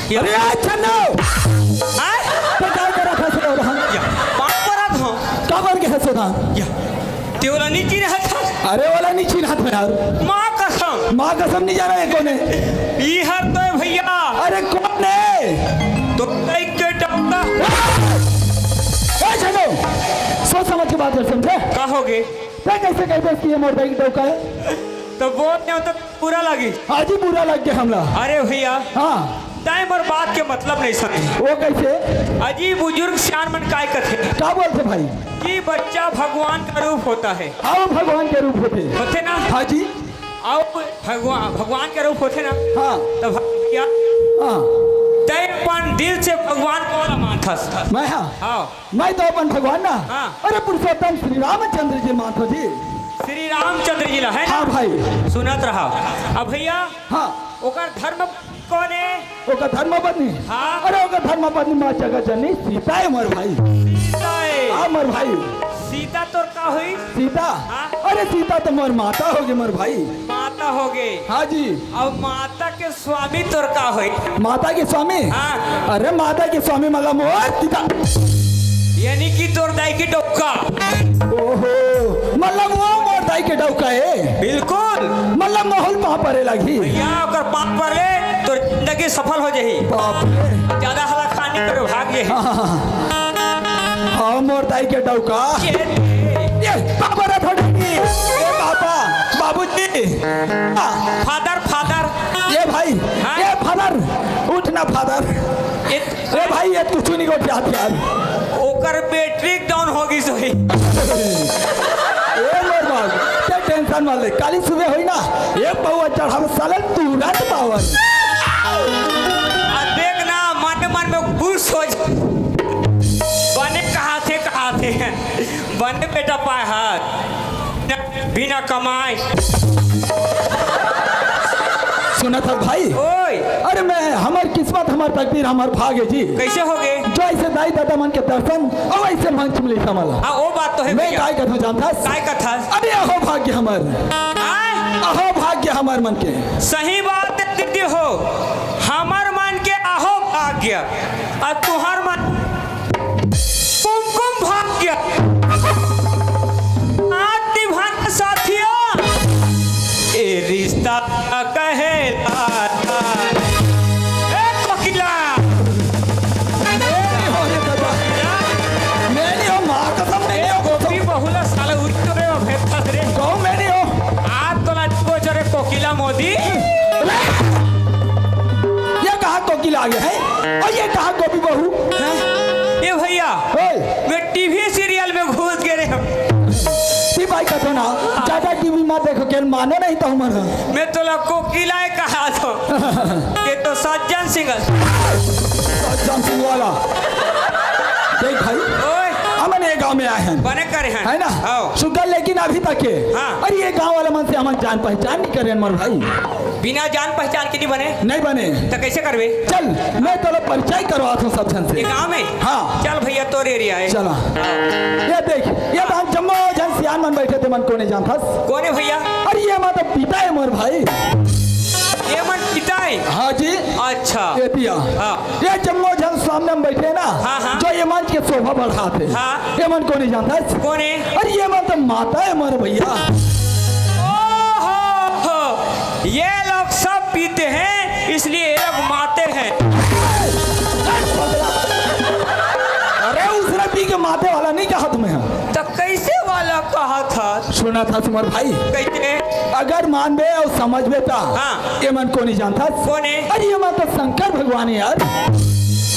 अरे अच्छा ना आय तो काय करा था सो हम या पाप परत हो का बर के हसो ना या तेवला नीची रहत अरे वाला नहीं छीन हाथ में यार माँ कसम नहीं जाना है कौन है ई हर तो भैया अरे कौन है तो एक के टपका ए चलो सोच समझ के बात कर समझे कहोगे क्या कैसे कहते इसकी ये मोटरसाइकिल टोका है तो बहुत नहीं तो पूरा लगी आज ही बुरा लग गया हमला अरे भैया हाँ टाइम और बात के मतलब नहीं समझे वो कैसे अजीब बुजुर्ग सियान मन काय कथे क्या बोलते भाई कि बच्चा भगवान का रूप होता है आओ भगवान के रूप होते ना हाँ जी आओ भगवान के रूप होते ना हाँ तो भैया हाँ तय अपन दिल से भगवान को मानथस मैं हाँ हाँ मैं तो अपन भगवान ना हाँ। अरे पुरुषोत्तम श्री रामचंद्र जी माथो जी श्री रामचंद्र जी ला है ना हाँ भाई सुनत रहा अब भैया हाँ ओकर धर्म कौन है ओका धर्मपत्नी हाँ। अरे ओका धर्मपत्नी माँ जगत जननी सीता है मोर भाई सीता है हाँ मोर भाई सीता तो का हुई सीता हाँ। अरे सीता तो मोर माता होगी मोर भाई माता हो गई हाँ जी अब माता के स्वामी तो का हुई माता के स्वामी हाँ। अरे माता के स्वामी मतलब मोर सीता यानी कि तोर दाई की डोका ओहो मतलब वो मोर दाई के डौका है बिल्कुल मतलब माहौल वहाँ परे लगी भैया ओकर पाप पर ले तो जिंदगी सफल हो जाही बाप रे ज्यादा हला खाने करो भाग ले हाँ मोर दाई के डौका ये पापा रे थोड़ी ए पापा बाबूजी फादर फादर ये भाई हाँ? ये फादर उठना फादर ए भाई ये कुछ नहीं को चाहते यार ओकर बैटरी डाउन होगी सोही ए मोर बाप ते टेंशन मत ले काली सुबह होई ना एक बहुआ चढ़ाव सालन तुरंत पावन देख ना मन मन में खुश हो जा बने कहा थे बने बेटा पाए हाथ बिना कमाए सुना था भाई ओए अरे मैं हमार किस्मत हमार तकदीर हमार भाग्य जी कैसे हो गए जो ऐसे दाई दादा मन के दर्शन और ऐसे मंच मिली समला हाँ वो बात तो है मैं भैया काय कथूं जानता काय कथा अरे अहो भाग्य हमार आय अहो भाग्य हमार मन के सही बात दीदी हो हमार मन के अहो भाग्य और तुहार मन कुमकुम भाग्य आदि भाग्य साथिया ए रिश्ता कहे कोकिला मैंने हो माँ कसम मैंने हो गोपी बहुला साला उठते रे भेटता रे गौ मैंने हो आज तो लाजको चरे कोकिला मोदी ये कहा कोकिल आ गया है और ये कहा गोपी बहू ये भैया मैं टीवी सीरियल में घुस गए हम भाई कथो ना ज्यादा टीवी मत देखो केल माने नहीं तो हमर मैं तो ला कोकिला कहा तो ये तो सज्जन सिंह सज्जन सिंह वाला देख भाई ओए हमन ये गांव में आए हैं बने करे हैं है ना हाँ। शुगर लेकिन अभी तक के हाँ। अरे ये गांव वाला मन से हमन जान पहचान नहीं करे मर भाई बिना जान पहचान के नहीं बने नहीं बने तो कैसे करवे चल मैं तो परिचय करवाता हूँ सब जन से ये गांव में हाँ चल भैया तोर एरिया है चला ये देख ये तो हम जम्मो जन सियान मन बैठे थे मन को नहीं जानता कौन है भैया अरे ये माता पिता है मोर भाई ये मन पिता है हाँ जी अच्छा ये पिया हाँ। ये जम्मो जन सामने में बैठे ना हाँ, हाँ। जो ये मन के शोभा बढ़ाते हाँ। ये मन को नहीं जानता कौन है अरे ये मन तो माता है मोर भैया ओहो ये लोग सब पीते हैं इसलिए ये लोग माते हैं अरे उसने पी के माते वाला नहीं कहा तुम्हें तो कैसे वाला कहा था सुना था तुम्हारे भाई कैसे अगर मान बे और समझ बे ता हाँ। ये मन को नहीं जानता कौन है अरे ये मन तो शंकर भगवान है यार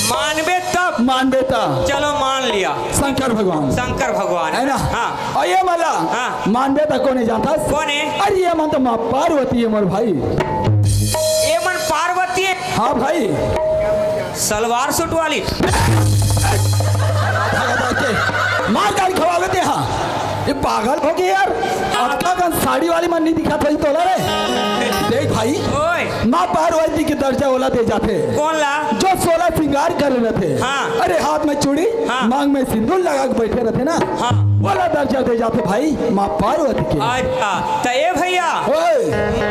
मानवे तब मान बे ता चलो मान लिया शंकर भगवान शंकर भगवान है ना हाँ और ये मला हाँ। मान बे ता को नहीं जानता कौन है अरे ये मन तो माँ पार्वती है मोर भाई ये मन पार्वती है हाँ भाई सलवार सूट वाली मार गाड़ी खवावे दे हाँ ये पागल हो गया यार आपका गन साड़ी वाली मन नहीं दिखा था तो रे देख भाई ओए माँ पार्वती की दर्जा वाला दे जाते कौन ला जो 16 श्रृंगार कर रहे थे हाँ। अरे हाथ में चूड़ी हाँ। मांग में सिंदूर लगा के बैठे रहते ना हाँ वाला दर्जा दे जाते भाई माँ पार्वती के। अच्छा तो ए भैया ओए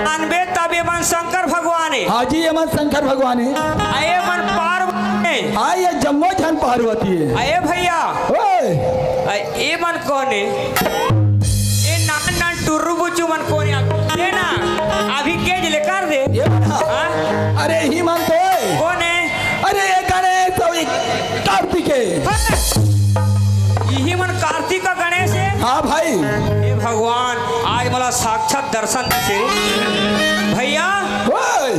मानबे तब ये मन शंकर भगवान है, हाजी ये मन शंकर भगवान है। ये मन पार्वती है, हाँ ये जम्मो जन पार्वती है। ए भैया ओए ये मन कौन है? ये नान नान टुर्रू बुच्चू मन कौन है? ये ना अभी केज लेकर दे। ये बना। हाँ? अरे ही मन तो है। कौन है? अरे ये गणेश और ये कार्तिकेय। यही मन कार्तिक का गणेश है। हाँ भाई हे भगवान आज मला साक्षात दर्शन दे भैया। ओए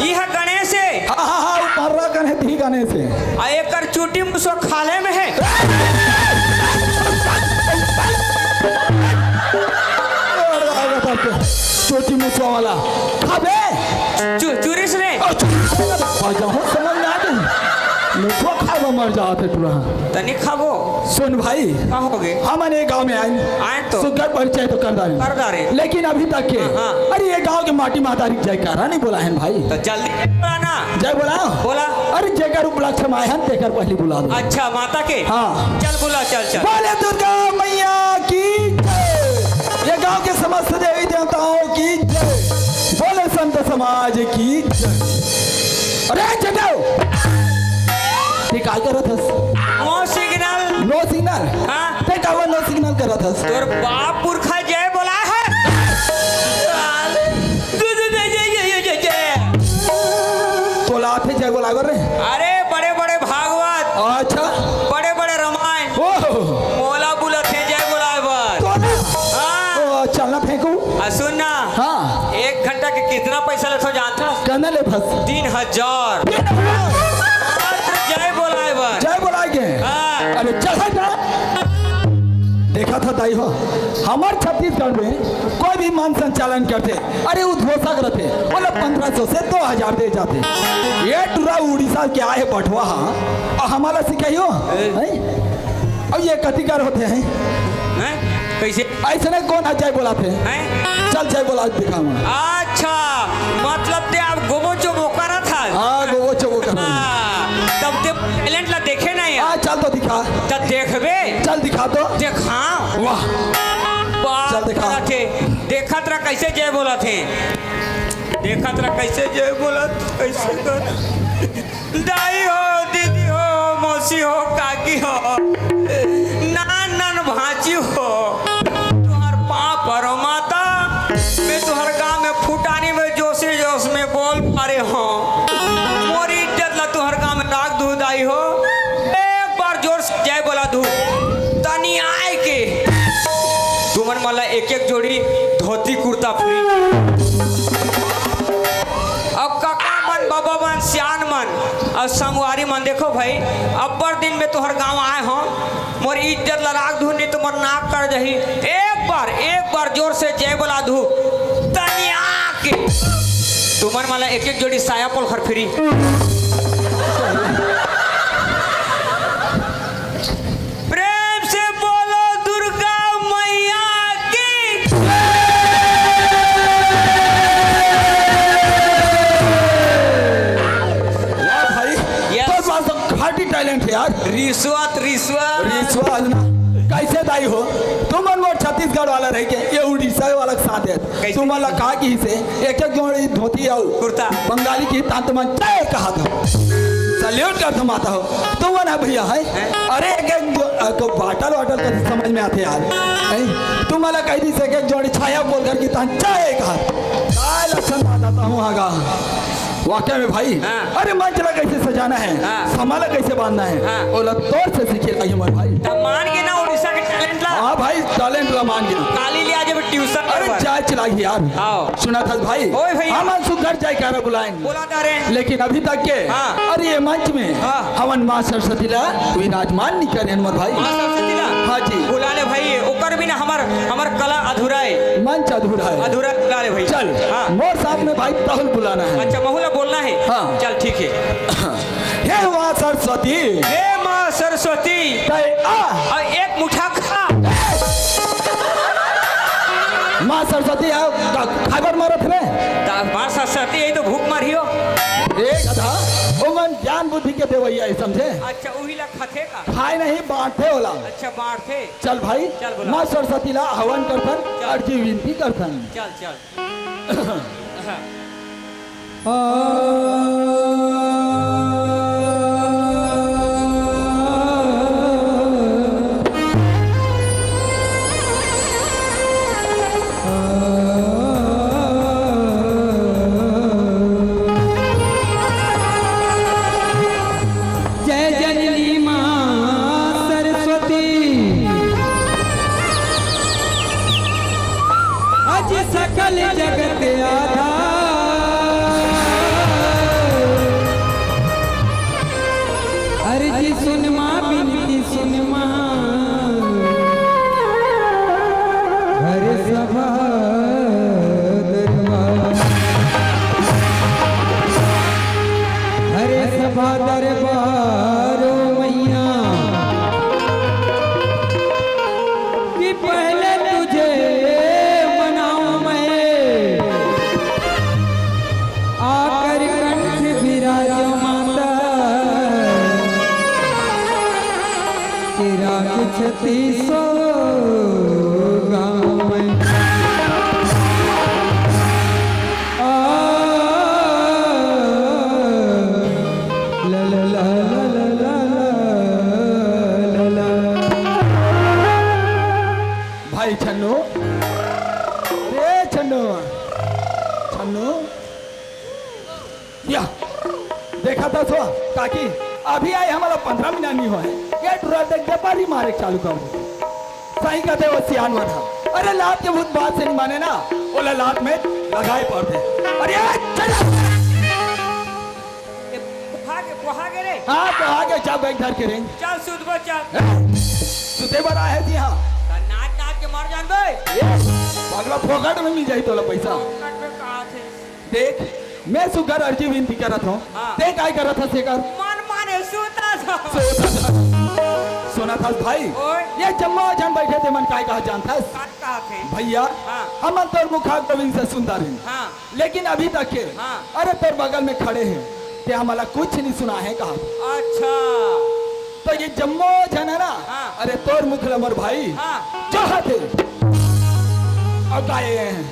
यह गणेश है, हाँ हाँ हाँ ऊपर रहा गणेश ही गणेश है। एकर चूटी मुसो खाले में है। छोटी मुसवा वाला खाबे चूरिस ने समझ में आ गई मुसवा खाबो मर जाते तुरंत। तनी खाबो। सुन भाई का हो गए? हमने गांव में आए तो सुगर परिचय तो कर डाले लेकिन अभी तक के हाँ। अरे ये गांव के माटी मातारी जयकारा नहीं बोला है भाई। तो जल्दी बोलाना। जय बोला बोला। अरे जयकार उपलक्ष्य में आए हैं तेकर पहले बुला दो। अच्छा माता के हाँ चल बुला चल चल। बोले दुर्गा मैया की जय। ये गांव के समस्त देवी देवताओं की जय। बोले संत समाज की जय। अरे जगाओ ठीक काय करत हस? No signal. No signal. हाँ? ते कावा नो सिग्नल करत हस? तोर बाप पुरखा जय बोला है। तोला थे जय बोला रे। अरे बड़े बड़े भागवत, अच्छा बड़े बड़े रामायण ओ मोला बुला थे जय बोला बस। तो हाँ ओ चलना फेंकू। सुन ना हाँ 1 घंटा के कितना पैसा लेते हो जानता? कहना ले बस 3000 जय बोला है बस। जय बोला के। हाँ। अरे चल हट जा। देखा था दाई हो हमारे छत्तीसगढ़ में कोई भी मान संचालन करते अरे उद्घोषक रहते बोले 1500 से 2000 दे जाते। ये टूरा उड़ीसा के आए बटवा और हमारा सिखाइयो और ये कतिकार होते हैं हैं? कैसे? ऐसे नहीं कौन आ जय बोलाते हैं। हैं? चल जय बोला दिखाऊँ। अच्छा मतलब ते आप गोबो चोबो करा था। हाँ गोवो चोबो कर। तब ते टैलेंट ला देखे नहीं हाँ चल तो दिखा। तब देखबे चल दिखा तो। देखा वाह चल दिखा। थे देखा तेरा कैसे जय बोला थे। देखा तेरा कैसे जय बोला कैसे कर। दाई हो दीदी हो मौसी हो काकी हो नान नान भांची हो तुम्हार पाँव परो माता मैं तुम्हारे गाँव में फुटानी में जोशी जोश में बोल पारे हो मोरी इज्जत ला तुम्हारे गाँव में नाक दूध आई हो। एक बार जोर से जय बोला दू तनी आए के तुमन मला एक जोड़ी धोती कुर्ता फ्री। अब काका मन बाबा मन सियान मन और संगवारी मन देखो भाई अब्बर दिन में तोहर गांव आए हो मोर इज्जत लड़ाक धू नहीं तुम्हार नाक कर दही। एक बार जोर से जय बोला धू तनिया के तुमन मला एक जोड़ी साया पोल खर फ्री। प्रेम से बोलो दुर्गा मैया की। वाह भाई Yes. तो पास तो खाटी टैलेंट है यार। रिश्वत रिश्वत ना कैसे दाई हो तुम वो छत्तीसगढ़ वाला रह के ये उड़ीसा वाला के साथ है कैसे? तुम वाला कहा की से एक जोड़ी धोती और कुर्ता। बंगाली की तांत मन चाय कहा था सल्यूट कर तुम आता हो तुम ना भैया है। अरे एक बाटल वाटल का समझ में आते यार तुम वाला कह दी से एक जोड़ी छाया बोल कर की तांत चाय कहा काय लक्षण बताता हूँ आगा वाकई में भाई। हाँ। अरे मंचला कैसे सजाना है हाँ। समाला कैसे बांधना है हाँ। ओला तौर से सीखे आई हमारे भाई। तब मान के ना उड़ीसा के टैलेंट ला। हाँ भाई टैलेंट ला मान गिना। काली लिया जब ट्यूशन अरे चाय चलाई यार आओ। सुना था भाई ओए भैया। हम सुगर चाय कह रहे बुलाएंगे बोला जा रहे लेकिन अभी तक के हाँ। अरे ये मंच में हाँ। हवन माँ सरस्वती ला विराजमान नहीं करे हमारे भाई। मां सरस्वती ला हाँ जी बुला ले भाई ओकर बिना हमर कला अधूरा है। मंच अधूरा है अधूरा बुला ले भाई। चल हाँ मोर साथ में भाई ताहुल बुलाना है। अच्छा महूला बोलना है। हाँ। चल ठीक है। हे माँ सरस्वती हे मां सरस्वती तय आ और एक मुठा खा। माँ सरस्वती खबर मारत रे मां सरस्वती यही तो भूख मारियो। एक था ओमन ज्ञान बुद्धि के देवैया है, समझे? अच्छा वही ला खथे का। खाए नहीं बांटते होला। अच्छा बांटते। चल भाई, चल बोला। माँ सरस्वती ला हवन करथन, चल। अर्जी विनती करथन। चल चल। हाँ। जय जननी माँ सरस्वती, अज सकल जगत आधार, अर्जी सुन माँ बिनती सुन माँ, हर सभा दरबार, हर सभा दरबार मैया, कि पहले तुझे मनाऊं मैं, आकर कंठ विराजो माता, तेरा छती सो गाँव में ला ला ला ला ला ला ला ला। भाई छन्नू, रे छन्नू, छन्नू, या देखा था सो काकी अभी आए हमारा 15 मिनट नहीं हुआ है, ये डर देख व्यापारी मारे चालू कर सही कहते वो सियान वाला। अरे लात के भूत बात से नहीं माने ना, बोला लात में लगाए पड़ते। अरे चल कोहागे रे। हाँ तो आगे जा बैग धर के रेंज चल सुधबो चल। सुते बड़ा है जी। हाँ नाच नाच के मर जान बे। अगला फोकट में मिल जाए तो पैसा। कट पे कहा थे। देख मैं सुगर अर्जी विनती करत हूँ, हाँ। देख आई करत था शेखर। मन माने सूता था। सुना था भाई, ओए। ये जम्मा जन बैठे थे मन काय कहा जानता कट कहा थे। भैया, हाँ। हम तो मुखा गोविंद से सुनता रहे, हाँ। लेकिन अभी तक के हाँ। अरे तेरे बगल में खड़े हैं ते हमारा कुछ नहीं सुना है कहा। अच्छा। तो ये जम्मो जन है ना, हाँ। अरे तोर मुखल अमर भाई हाँ। जहाँ थे और गाये हैं।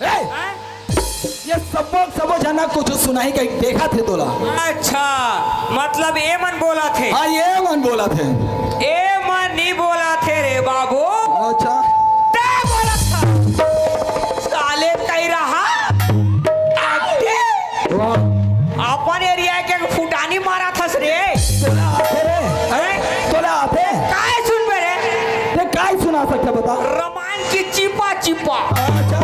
हैं? ये सबो जना कुछ सुनाई कहीं देखा थे तोला। अच्छा मतलब ए मन बोला थे। हाँ ये मन बोला थे। ए मन नहीं बोला थे रे बाबू। अच्छा ते बोला था। साले कही रहा आगे वाह, अपन एरिया के फुटानी मारा था रे। तोला आते रे, हैं? तोला आते काय सुन बे रे। ते काय सुना सकते बता। रामायण की चिपा चिपा, अच्छा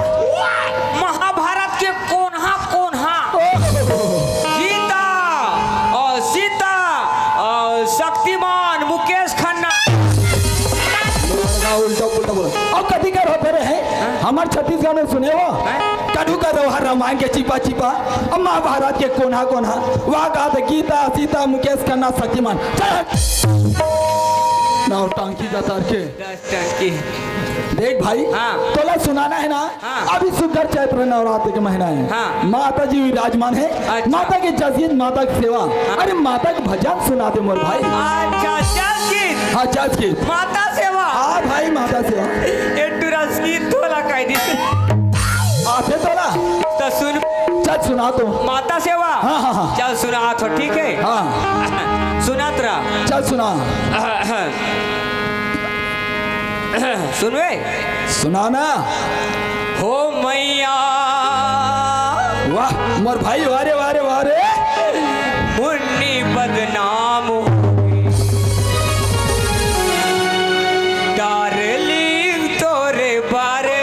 महाभारत के कोन्हा कोन्हा, गीता और सीता और शक्तिमान मुकेश खन्ना। उल्टा उल्टा बोला और कभी कर होते रहे हमारे छत्तीसगढ़ में सुने हो कड़ू का व्यवहार रामायण के चिपा चिपा और महाभारत के कोन्हा कोन्हा वहाँ कहा था गीता सीता मुकेश खन्ना शक्तिमान। नाव टांकी जाता के देख भाई, हाँ। तोला सुनाना है ना। हाँ। अभी सुंदर चैत्र नवरात्र के महीना है। हाँ। माता जी विराजमान है। अच्छा। माता की जजीन, माता की सेवा। अरे माता का भजन सुना दे मोर भाई। अच्छा चल गीत हाँ जज की माता सेवा। हाँ भाई माता सेवा ये टुरस गीत तोला कह दी आते तोला तो सुन। चल सुना तो। माता सेवा। हाँ, हाँ, हाँ। चल सुना तो ठीक है। हाँ सुना तेरा। चल सुना सुन बे। सुनाना। हो मैया वाह मोर भाई, वारे वारे वारे मुन्नी बदनाम डार्लिंग तोरे बारे।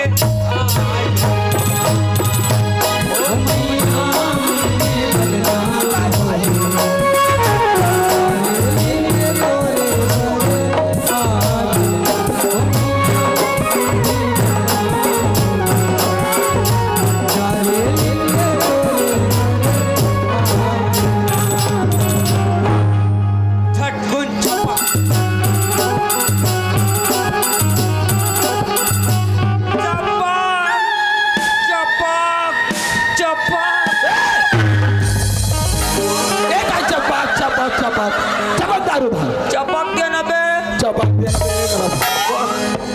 मार उधर चपक दे न बे चपक दे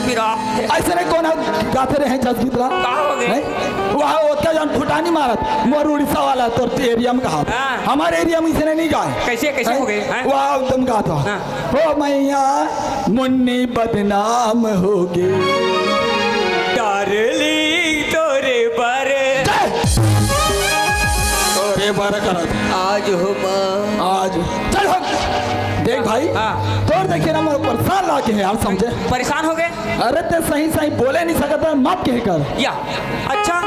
फिरा ऐसे नहीं कौन गाते रहे जस गीत ला का हो गए वहाँ ओतका जान फुटानी मारत मोर उड़ीसा वाला तो एरिया में कहा हाँ। हमारे एरिया में इसने नहीं गाए कैसे कैसे हो गए हैं? वाह तुम गाता हाँ। हो मैया मुन्नी बदनाम होगी डार्लिंग तोरे बारे तोरे बार करत आज हो आज चल हट देख भाई हाँ। तोर देखिए ना मैं परेशान लाके है यार समझे परेशान हो गए अरे ते सही सही बोले नहीं सकता मत कह कर या अच्छा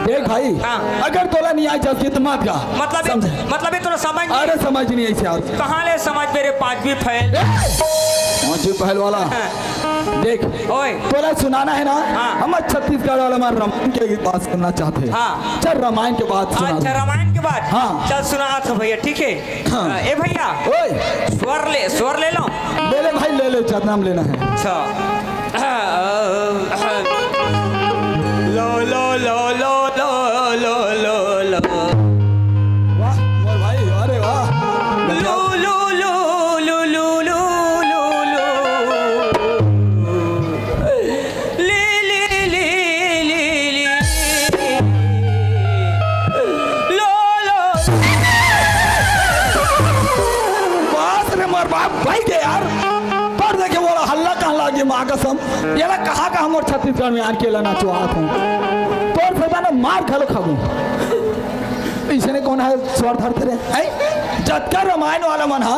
देख भाई हाँ। अगर तोला नहीं आई जल्दी तो मत गा समझे मतलब ये तो समझ नहीं अरे समझ नहीं ऐसे यार कहाँ ले समझ मेरे पांचवी फैल पांचवी पहल वाला देख ओए तोला सुनाना है ना हाँ। हम छत्तीसगढ़ वाला हमारे रामायण के बात सुनना चाहते हैं हाँ। चल रामायण के बाद सुना अच्छा रामायण के बाद हाँ। चल सुना था भैया ठीक है हाँ। ए भैया ओए स्वर ले लो ले ले भाई ले ले नाम लेना है अच्छा लो लो लो लो लो लो लो लो वाह मोर भाई अरे वाह लो लो लो लो लो लो लो लो ले ले ले ले ले लो लो बात रे मोर बाप भाई के यार पर देखे बोला हल्ला कहाँ लागे माँ कसम ये ला कहाँ का हम और छत्तीसगढ़ में आन के लाना चाहत हूँ तोर से ना मार खालो खाबू इसने कौन है स्वर धरते रे है जतका रामायण वाला मन हा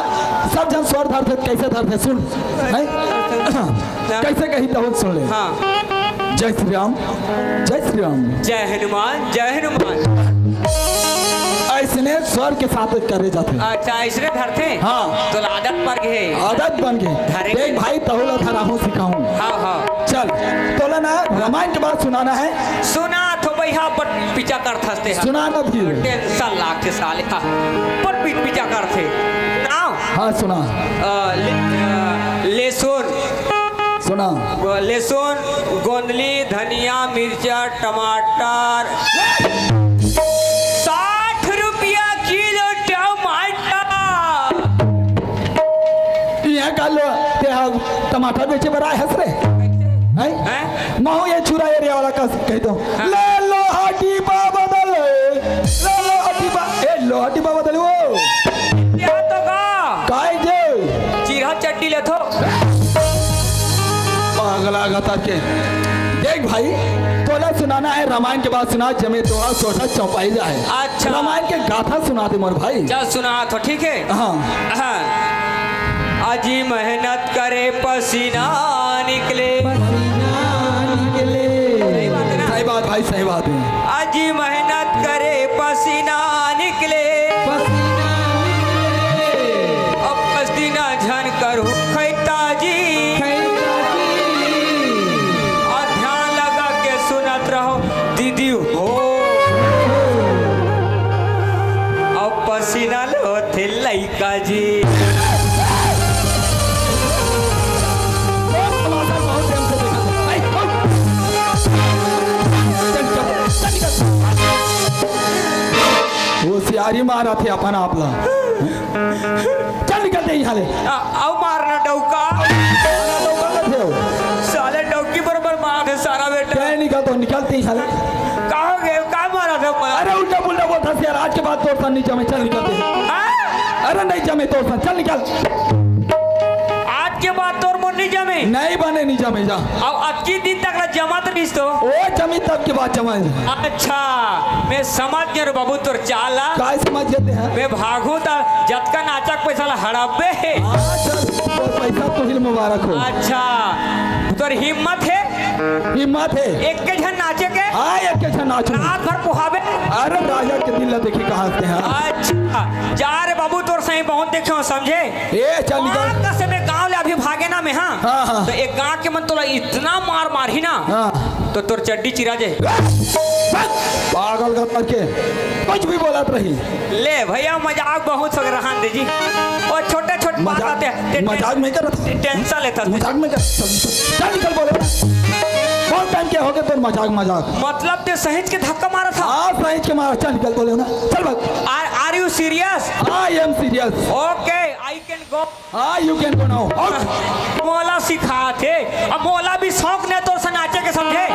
सब जन स्वर धरते कैसे धरते सुन है कैसे कही तो सुन ले हाँ जय श्री राम जय श्री राम जय हनुमान जय हनुमान ऐसने स्वर के साथ करे जाते हैं अच्छा ऐसे धरते हाँ। तो आदत पड़ गए आदत बन गए धरेंगे। देख भाई तहुला धराहूँ सिखाऊं हाँ हाँ चल तोला ना रामायण के बाद सुनाना है सुना तो भैया पर पीछा कर थसते हैं सुना ना धीरे टेंशन लाग के साले का पर पीछा करते नाउ हाँ सुना लहसुन सुना लहसुन गोंदली धनिया मिर्चा टमाटर 60 रुपया किलो टमाटर यहाँ का लो ते टमाटर बेचे बड़ा हंस रे हैं हैं माहू ये छुरा एरिया वाला का कह दो ले लो हाटी बा बदल ले लो हाटी बा ए लो हाटी बा बदल वो क्या तो का काय जे चीरा चट्टी ले थो पागला गता के देख भाई तोला सुनाना है रामायण के बाद सुना जमे दोहा सोटा चौपाई जाए अच्छा। रामायण के गाथा सुना दे मोर भाई चल सुना तो ठीक है हाँ हाँ। अजी मेहनत करे पसीना निकले पसीना निकले सही बात है ना सही बात भाई सही बात है अजी मेहनत करे पसीना निकले पसीना निकले अब पसीना झन करू खैता जी खैता जी और ध्यान लगा के सुनत रहो दीदी हो अब पसीना लो थे लइका जी होशियारी मारा थे अपन आपला चल निकलते यहाँ ले अब मारना डौका साले डौकी बरोबर मार है सारा बेटा क्या निकलते निकलते यहाँ ले कहाँ गए कहाँ मारा था मला? अरे उल्टा पुल्टा बोलता से यार आज के बाद तोड़ सा नहीं जमे चल निकलते हाँ? अरे नहीं जमे तोड़ सा चल निकल आज के बाद तोर मन नहीं जमे नहीं बने नहीं जमे जा अब आज की दिन तक जमा तो नहीं तो ओ जमी तब के बाद जमा अच्छा मैं समझ गया रे बाबू तोर चाला काय समझ जाते हैं मैं भागू तो जतका नाचक पैसा ला हड़ब्बे हाँ, चल तो पैसा तो हिल मुबारक हो अच्छा तोर हिम्मत है हिम्मत है एक के झन नाचे के हाँ एक के छा नाचू रात भर पुहावे अरे राजा के दिल देखी कहाँ से हैं अच्छा जा रे बाबू तोर सही बहुत देखे हो समझे ए चल निकल वहाँ का से मैं गाँव ले अभी भागे ना मैं हाँ हाँ, हाँ। तो एक गाँव के मन तोला इतना मार मारी ना हाँ तो तोर चड्डी चिरा जाए पागल का करके कुछ भी बोलत रही ले भैया मजाक बहुत सग रहा दे जी और छोटे छोटे बात आते हैं मजाक में कर टेंशन लेता मजाक में कर चल निकल बोले बहुत टाइम क्या हो गया तो मजाक मजाक मतलब ते सहेज के धक्का मारा था हाँ सही के मारा चल निकल बोले ना चल भाग are you serious I am serious okay I can go हाँ यू कैन गो नाउ मोला सिखा थे अब मोला भी शौक ने तो नाचे के समझे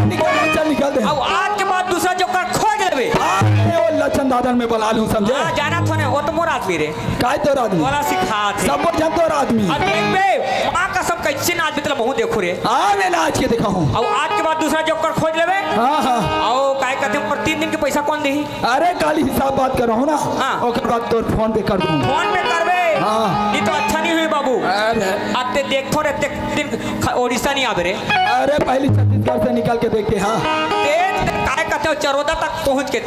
निकल चल निकल दे अब आज के बाद दूसरा जोकर खोज लेबे वो लक्षण दादन में बुला लूं समझे हाँ जाना तो ने वो तो मोर आदमी रे काय तोर आदमी मोला सिखा थे सब जन तोर आदमी अब देख बे माँ का सब कैसे नाच बितला बहु देखो रे हाँ मैं नाच के देखा हूँ अब आज के बाद दूसरा जोकर खोज लेबे हाँ हाँ आओ काय कहते हैं पर 3 दिन के पैसा कौन देही अरे काली हिसाब बात कर रहा हूँ ना हाँ। ओकर बाद तोर फोन पे कर दूँ फोन पे करबे हाँ। ये तो अच्छा नहीं हुई बाबू अरे आते देखो रे दिन ओडिशा नहीं आवे रे अरे पहले छत्तीसगढ़ से निकल के देखते हाँ ते काय कहते हो चरोदा तक पहुंच के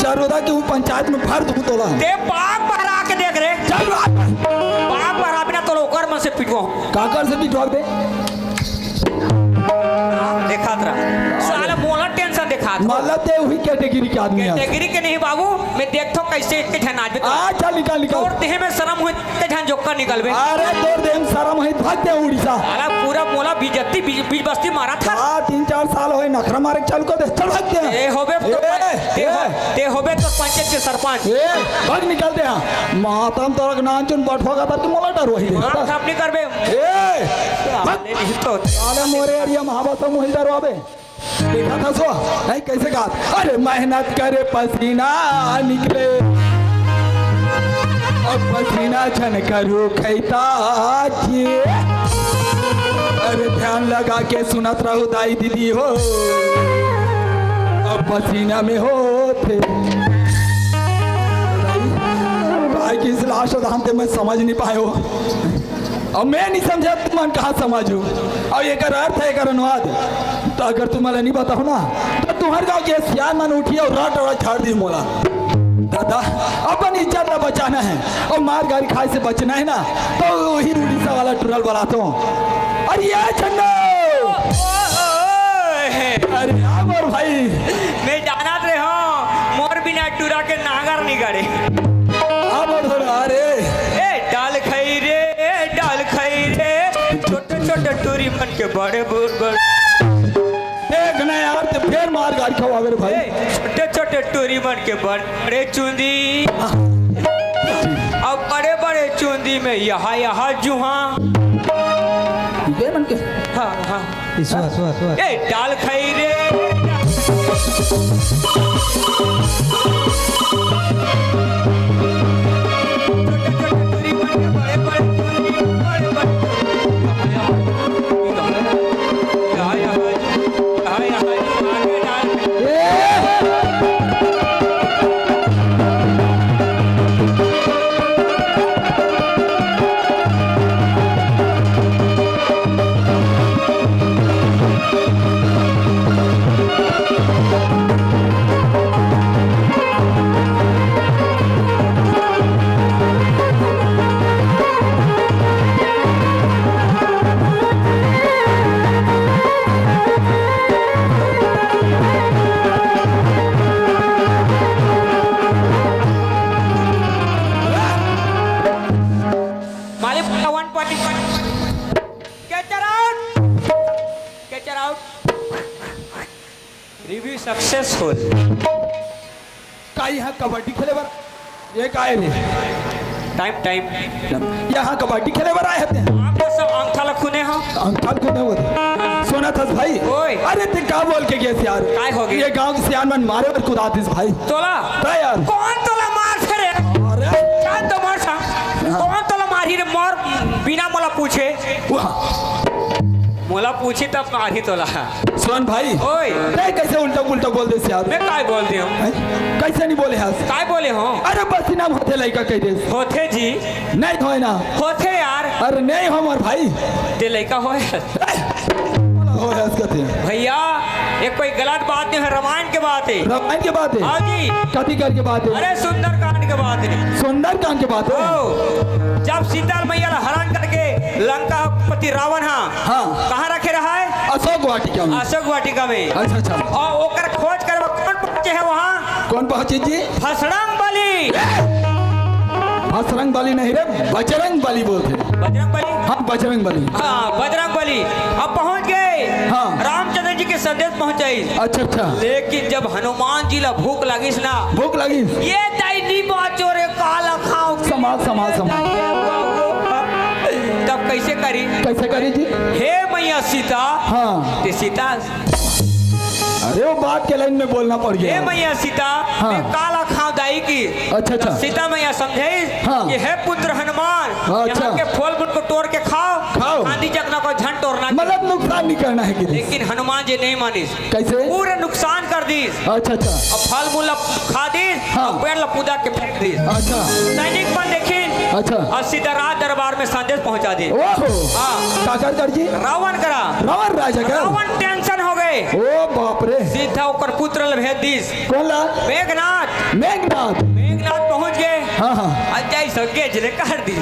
चरोदा के पंचायत में भर दूँ तोला ते बाग बहरा के देख रे चल बाग बहरा बिना तो ओकर मन से पिटवा काकर से भी ठोक दे देखा तरा साला मोला टेंशन देखा मतलब ते वही कैटेगरी के आदमी है डिग्री के नहीं बाबू मैं देखतो कैसे के झन आज आ चल निकल निकल और देह में शर्म हुई के झन जोकर निकलबे अरे तोर देम शरम है भाग दे उड़ीसा साला पूरा मोला बीजती बीज बस्ती मारा था हाँ 3-4 साल होए नखरा मारे चल को दे चल भाग दे ए होबे तो ते होबे तो पंचायत के सरपंच ए भाग निकल दे मातम तोर नान चुन बैठोगा त मोला डर वही दे मार थाप नहीं करबे ए भाग नहीं तो अरे मोरे एरिया महाबत मोहिल डरवाबे देखा था सो नहीं कैसे कहा अरे मेहनत करे पसीना निकले और पसीना छन करू खैता जिए अरे ध्यान लगा के सुनत रहो दाई दीदी हो अब पसीना में हो थे भाई की इस लाश दाम मैं समझ नहीं पाए हो और मैं नहीं समझा तुम कहाँ समझू और ये कर अर्थ है कर अनुवाद तो अगर तुम्हारा नहीं बताओ ना तो तुम्हारे गाँव के सियान मन उठी और राट और झाड़ दी मोला दादा अपन इज्जत ना बचाना है और मार गाड़ी खाए से बचना है ना तो वही उड़ीसा वाला टुरल बनाता हूँ अरे ये छन्नो अरे मोर भाई मैं जाना रहे हो मोर बिना टूरा के नागर नहीं गड़े अरे डाल खाई रे छोटे छोटे टूरी मन के बड़े बड़े देख ना यार ते फिर मार गाड़ी खाओ अगर भाई छोटे छोटे टूरी मन के बड़े चूंदी अब बड़े बड़े चूंदी में यहाँ जुहा दे मन के हाँ हाँ ए डाल खाई रे रिव्यू सक्सेसफुल का यहाँ कबड्डी खेले बर ये का है रे टाइम यहाँ कबड्डी खेले बर आए थे आपको सब अंगठा लखुने हो अंकल को नहीं होते सोना था भाई ओए। अरे ते का बोल के गए यार काय हो गई? ये गांव के सियान मन मारे और खुदा दिस भाई तोला का यार कौन तोला मार थे रे अरे क्या तो मार था कौन तोला मारी रे मार बिना मोला पूछे मोला पूछी तब मारी तोला सोन भाई ओए ते कैसे उल्टा उल्टा बोल दे यार मैं काय बोलती हूँ कैसे नहीं बोले यार काय बोले हो अरे बस नाम होते लड़का कह दे होते जी नहीं होए ना होते यार अरे नहीं हो मोर भाई ते लड़का हो हो कहते हैं भैया ये कोई गलत बात नहीं है रामायण के बात है रामायण की बात है हाँ जी कथी कर के बात है अरे सुंदर कांड के बात है सुंदर कांड की बात है ओ, जब सीता मैया हरण करके लंका पति रावण हाँ। कहाँ रखे रहा है अशोक वाटिका में अशोक वाटिका में अच्छा अच्छा और ओकर खोज कर कौन पहुंचे है वहाँ कौन पहुंची जी फसरंग बली बजरंग बली नहीं रे बजरंग बली बोलते बजरंग बली हाँ बजरंग बली हाँ बजरंग बली अब पहुंच गए हाँ। रामचंद्र जी के संदेश पहुंचाई अच्छा अच्छा लेकिन जब हनुमान जी ला भूख लगिस ना भूख लगी ये दैनी बाचो रे काला खाओ समाज समाज समाज कैसे करी कैसे करी जी? हे मैया सीता हाँ। ते सीता अरे वो बात के लाइन में बोलना पड़ हे गया। मैया सीता हाँ। मैं काला खाव दाई की अच्छा अच्छा। सीता मैया समझे हाँ। कि हे पुत्र हनुमान अच्छा। यहाँ के फल फूल को तोड़ के खाओ खाओ। आंधी चकना को झन तोड़ना मतलब नुकसान नहीं करना है कि लेकिन हनुमान जी नहीं मानिस कैसे? पूरे नुकसान कर दी अच्छा अच्छा और फल मूल खा दी हाँ। और पेड़ पूजा के फेंक दी अच्छा सैनिक बन देखिन अच्छा। और सीधा राज दरबार में संदेश पहुंचा दी ओहो हाँ। का कर जी? रावण करा रावण राजा का? रावण टेंशन हो गए ओ बाप रे। सीधा ओकर पुत्र ल भेज दीस कौन ला? मेघनाथ मेघनाथ। मेघनाथ पहुंच गए हाँ हाँ। अजय सगे जिले कर दी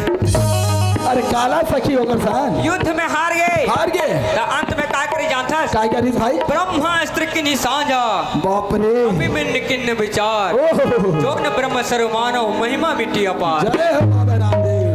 अरे काला सखी होकर सान युद्ध में हार गए हार गए। तो अंत में काय करी जानता काय करी भाई? ब्रह्मास्त्र की निशांजा बाप रे। अभिमन्यु किन्न विचार ओहो जोग्न ब्रह्म सर्वमानव महिमा मिट्टी अपार जय हो बाबा रामदेव।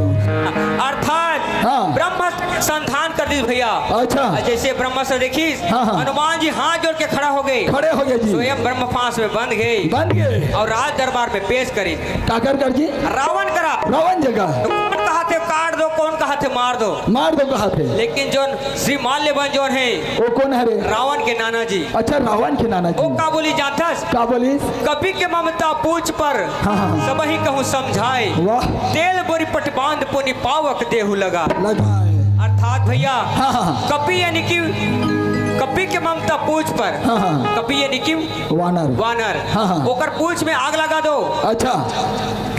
अर्थात हाँ। ब्रह्म संधान कर दी भैया अच्छा जैसे ब्रह्मास्त्र देखी हाँ, हाँ। हनुमान जी हाथ जोड़ के खड़ा हो गए खड़े हो गए जी। स्वयं ब्रह्म फांस में बंध गए बन गए। और राज दरबार में पेश करी का कर जी? रावण करा रावण जगह कौन कहा थे काट दो कौन कहा थे मार दो मार दो कहा थे। लेकिन जो श्री माल्यवन जो है वो कौन है रे? रावण के नाना जी अच्छा रावण के नाना वो जी। का बोली जाता का बोली? कभी के ममता पूछ पर हाँ, हाँ। सब ही कहूँ समझाए वाह तेल बोरी पट बांध पुनि पावक देहु लगा लगाए। अर्थात भैया हाँ हाँ कपि यानी कि कपि के ममता पूछ पर हाँ, हाँ। कपि यानी कि वानर। वानर हाँ, हाँ। ओकर पूछ में आग लगा दो अच्छा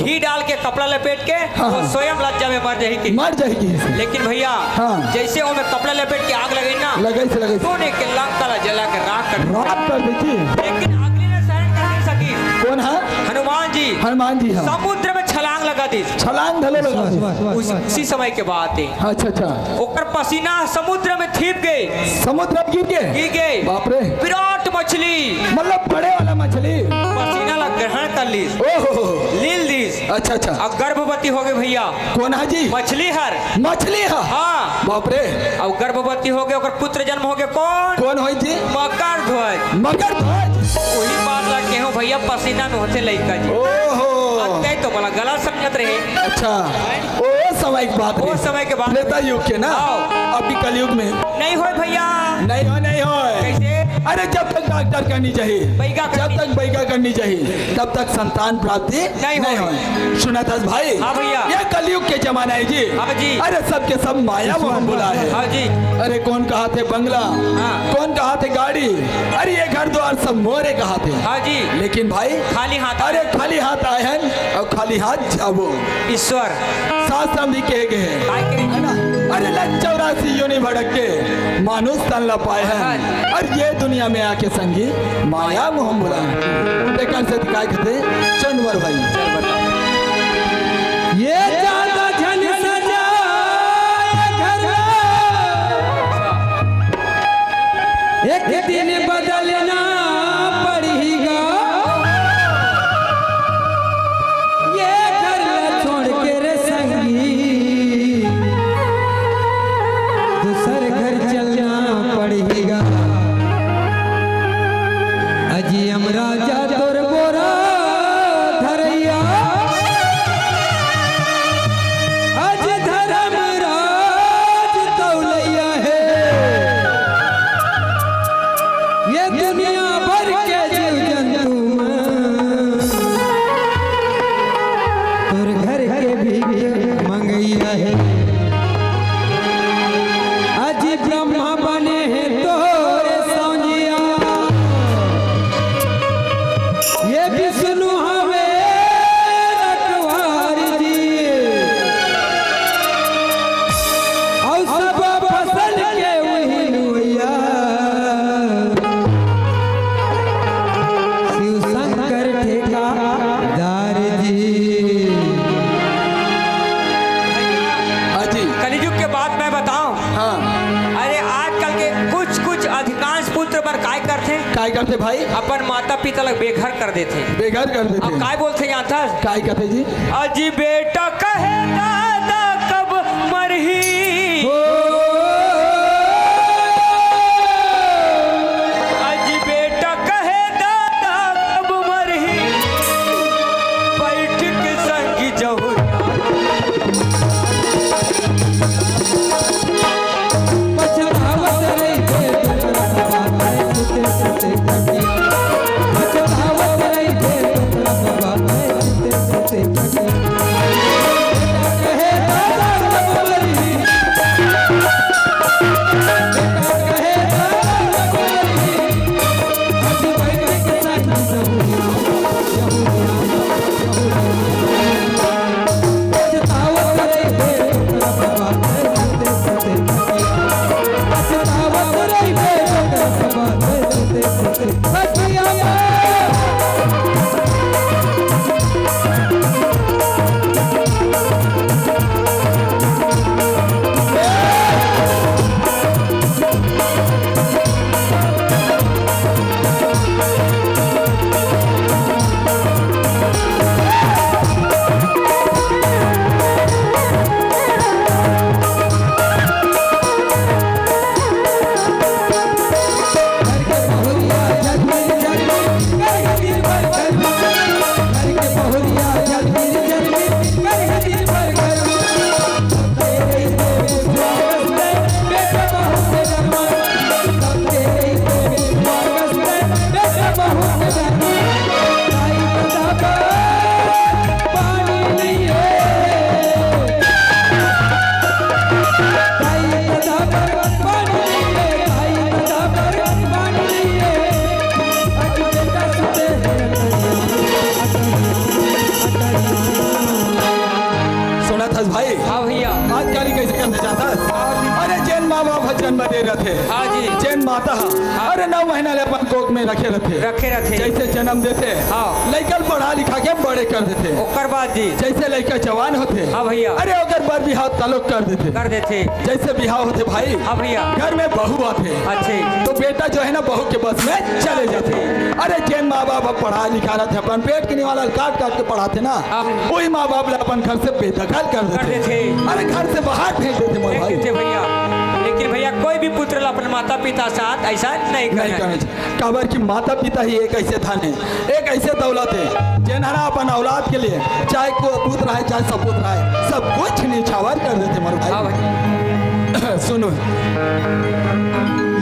घी डाल के कपड़ा लपेट के हाँ, वो हाँ। स्वयं लज्जा में मर जाएगी मर जाएगी इसे। लेकिन भैया हाँ। जैसे वो में कपड़ा लपेट के आग लगे ना लगे से लगे से। सोने के लंका जला के राख कर रात कर दीजिए। लेकिन अगली ने सहन कर नहीं सकी कौन है? हनुमान जी हनुमान जी। हाँ समुद्र में छलांग लगा दी छलांग धलो लगा। उसी समय के बाद अच्छा अच्छा। ओकर पसीना समुद्र में थीप गए समुद्र में गिर गए। गिर गए बाप रे। विराट मछली मतलब बड़े वाला मछली। पसीना ला ग्रहण कर ली ओहो लील दीस अच्छा अच्छा। अब गर्भवती हो गए भैया कौन है जी? मछली हर मछली है। हाँ बाप रे। अब गर्भवती हो गए ओकर पुत्र जन्म हो गए कौन कौन हो जी? मकर ध्वज मगर ध्वज। वही बात ला के हो भैया पसीना में होते लड़का जी ओहो अब कहे तो बोला गलत समझत रहे अच्छा। ओ समय की बात वो रे। समय के बाद त्रेता युग के ना। हाँ। अभी कलयुग में नहीं हो भैया नहीं हो नहीं हो। कैसे अरे जब तक डॉक्टर करनी चाहिए बैगा जब करनी- तक बैगा करनी चाहिए तब तक संतान प्राप्ति नहीं नहीं होए। हो। सुना था भाई? हाँ भैया। ये कलयुग के जमाना है जी। हाँ जी। अरे सबके सब माया मोह बुला है। हाँ जी अरे कौन कहा थे बंगला हाँ। कौन कहा थे गाड़ी अरे ये घर द्वार सब मोरे कहा थे। हाँ जी लेकिन भाई खाली हाथ अरे खाली हाथ आए हैं और खाली हाथ जाबो ईश्वर शास्त्र में कहे गए हैं काय करी है ना। अरे लग 84 योनि भड़क के मानुष तन ला पाए हैं और ये दुनिया में आके संगी माया मोह बुला देखन से दिखाई कहते चंदवर भाई। चल बताओ ये ज्यादा झन सजाए घर एक दिन बदलना पड़ेगा ये घर न छोड़ के रे संगी दूसर घर चलना पड़ेगा अजी हम राजा तोर बोरा धरैया आज धर्म राज तौलैया है ये दुनिया भर के जीव जंतु में तोर घर के भी मंगैया है आज ब्रह्मा बने हैं तोरे सौजिया ये विष्णु हवे रखवार जी और सब फसल के वही नुइया शिव शंकर ठेकेदार जी। हाँ जी। कलयुग के बाद मैं बताऊं हाँ अरे आजकल के कुछ कुछ अधिकांश पुत्र पर काय करते काय करते भाई? अपन माता पिता लग बेघर कर देते बेघर कर अब देते। काय बोलते यहाँ था काय कहते जी? अजी बेटा कहे दादा कब मरही अजी बेटा कहे दादा कब मरही बैठ के संग जहुर भाई हाँ भैया आज काली कैसे करना चाहता है? अरे जैन माँ बाप जन्म दे रहे हाँ जी। जैन माता अरे 9 महीना ले अपन कोख में रखे रहते जैसे जन्म देते हाँ। लड़का पढ़ा लिखा के बड़े कर देते ओकर बाद जी जैसे लड़का जवान होते हाँ भैया अरे अगर बार बिहाव ताल्लुक कर देते जैसे बिहाव होते भाई हाँ भैया घर में बहू आते अच्छे तो बेटा जो है ना बहू के बस में चले जाते। अरे जैन माँ बाप पढ़ा लिखा रहे थे अपन पेट के निवाला काट काट के पढ़ाते ना हाँ। वही माँ बाप अपन घर से बेदखल कर देते अरे घर से बाहर फेंक देते मोर भाई भैया। लेकिन भैया कोई भी पुत्र अपने माता पिता साथ ऐसा नहीं करना काबर की माता पिता ही एक ऐसे धन है एक ऐसे दौलत है जेनहरा अपन औलाद के लिए चाहे को पुत्र है चाहे सपुत्र है सब कुछ निछावर कर देते मोर भाई। सुनो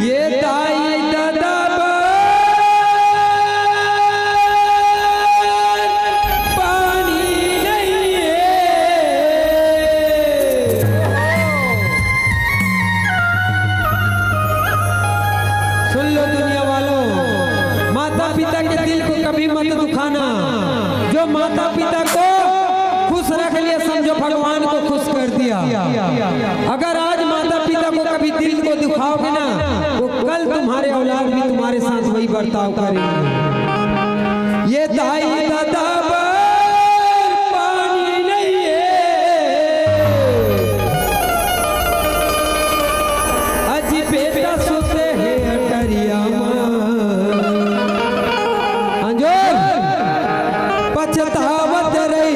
ये दाई दादा पानी नहीं है। सुन लो दुनिया वालों, माता पिता के दिल को कभी मत दुखाना। जो माता पिता को खुश रख लिया समझो भगवान को खुश कर दिया। अगर आज माता पिता को कभी दिल को दुखाओगे ना वो कल तुम्हारे औलाद भी तुम्हारे साथ वही बर्ताव करेंगे। ये दाई दादा पानी नहीं है। अजी बेटा सोते हैं अटरिया अंजोर पछतावत रही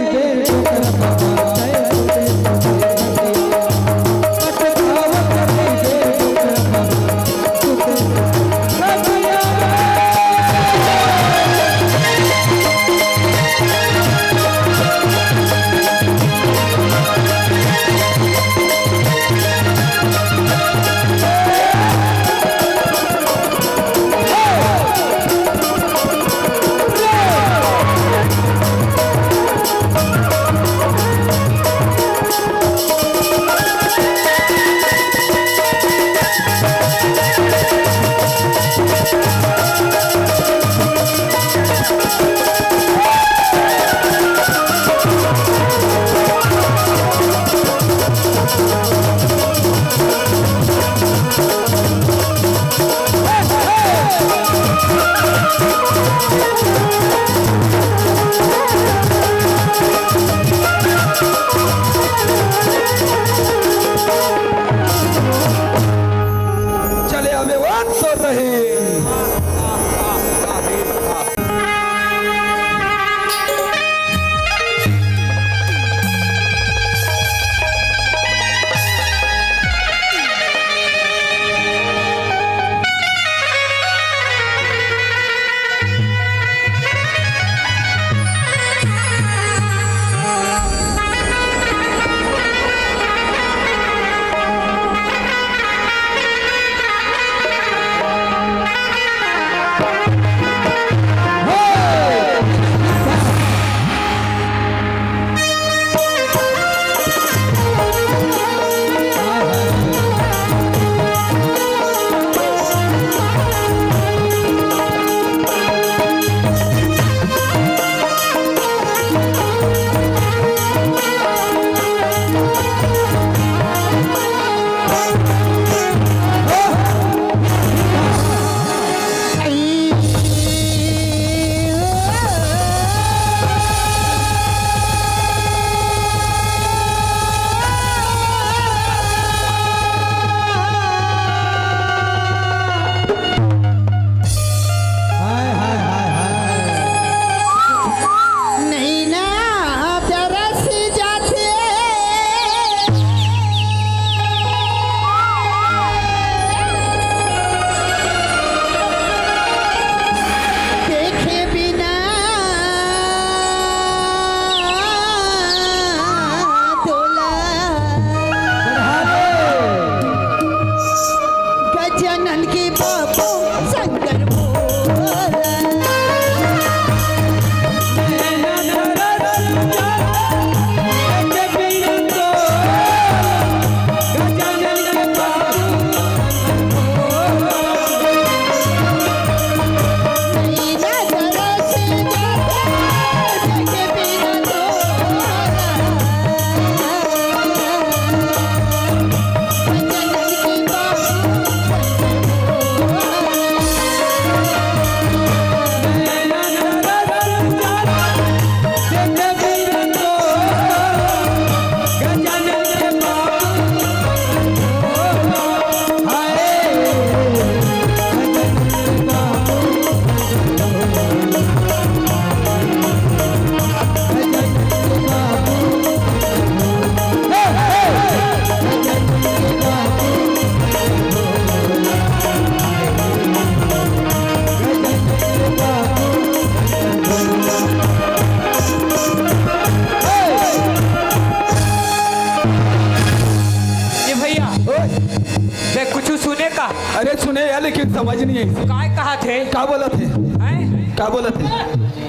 लेकिन समझ नहीं आई। काय कहा थे क्या बोला थे? हैं क्या बोला थे?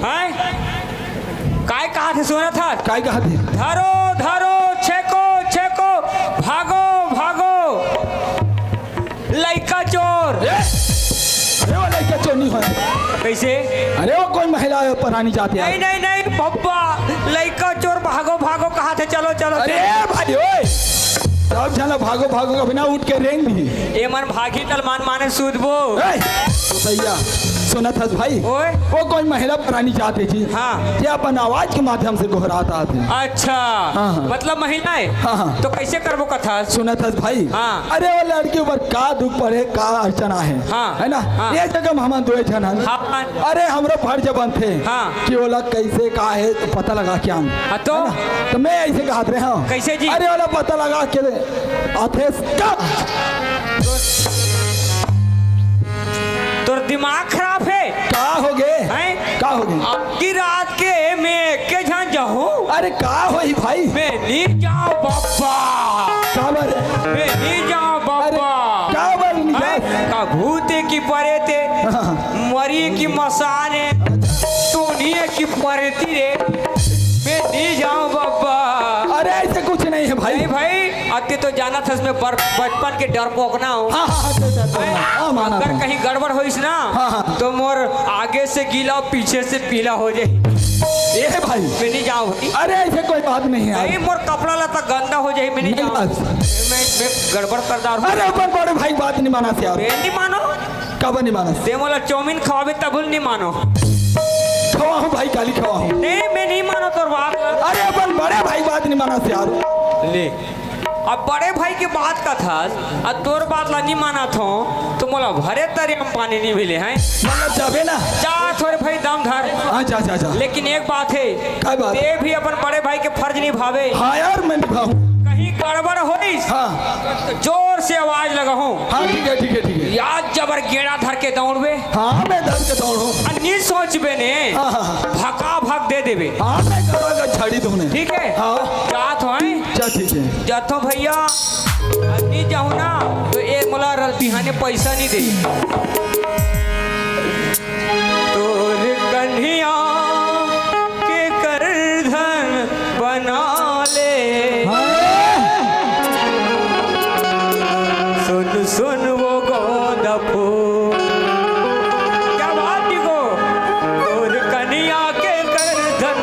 हैं काय कहा थे सुना था क्या कहा थे? धरो धरो छेको छेको भागो भागो लइका चोर अरे वो लड़का चोर नहीं है। कैसे अरे वो कोई महिला पुरानी जाती नहीं है। नहीं नहीं पप्पा लइका चोर भागो भागो कहा थे चलो चलो अरे भाई ओए सब जना भागो भागो का बिना उठ के रेंग भी। ए मन भागी तलमान माने सूदबो तो भैया सुना था भाई ओए वो कोई महिला पुरानी जाती थी। हाँ। ये अपन आवाज के माध्यम से गोहराता थे। अच्छा हाँ। मतलब महिलाएं हाँ, हाँ। तो कैसे करबो कथा सुना था भाई। हाँ। अरे वो लड़की ऊपर का दुख पड़े का अर्चना है। हाँ। है ना। हाँ। ये जगह हम दो जन हैं। हाँ। अरे हमरो फर्ज बनते हाँ। कि वो लोग कैसे का है तो पता लगा क्या हम। हाँ, तो? है ना? तो मैं ऐसे कहते रहे हूँ कैसे जी? अरे वाला पता लगा के आथे का तोर दिमाग खराब है का हो गए हैं? का हो गए? की रात के मैं के जान जाऊं अरे का हो ही भाई मैं नहीं जाऊं बाबा का बर मैं नहीं जाऊं अरे बाबा का बर नहीं हैं? जाए? का भूते की परे थे हाँ। मरी की मसाने तू नहीं की परेती रे मैं नहीं जाऊं बाबा अरे ऐसे कुछ नहीं है भाई। नहीं भाई अति तो जाना था इसमें बचपन के डर पोकना हो हाँ हाँ हाँ माना अगर था। कहीं गड़बड़ होइस ना हाँ, हाँ। तो मोर आगे से गीला और पीछे से पीला हो जाए ये है भाई। मैं नहीं जाऊं भाई अरे ऐसे कोई बात नहीं है नहीं मोर कपड़ा लता गंदा हो जाए मैं नहीं नहीं जाऊं बात। मैं गड़बड़ करदार हूँ अरे ऊपर बड़े भाई बात नहीं माना से यार। मैं नहीं मानो कब नहीं माना दे मोला चाउमीन खवाबे तबुल नहीं मानो खवा हूँ भाई काली खवा हूँ। नहीं मैं नहीं मानो तोर बात अरे अपन बड़े भाई बात नहीं माना से यार। ले अब बड़े भाई की बात का था अब तोर बात ला नहीं माना था तो मोला भरे तरी हम पानी नहीं मिले हैं मतलब जाबे ना। जा थोड़े भाई दम धर हाँ जा जा जा। लेकिन एक बात है क्या बात? ये भी अपन बड़े भाई के फर्ज निभावे हाँ यार मैं निभाऊँ। कहीं गड़बड़ होई हाँ तो जोर से आवाज लगाऊं हाँ ठीक है ठीक है ठीक है। याद जबर गेड़ा धर के दौड़बे हाँ मैं दर्द के दौड़ हूँ। अन्नी सोचबे ने हाँ हाँ भका भक दे देबे हाँ मैं करूँगा छड़ी तुमने। ठीक है हाँ जात हो चल ठीक है। जातो भैया अन्नी जाऊं ना तो एक मोला बिहाने पैसा नहीं दे तोर कन्हिया के कर धन बना ले सुन सुन वो गोंदा फूल क्या बात निको तोर कन्हिया के कर धन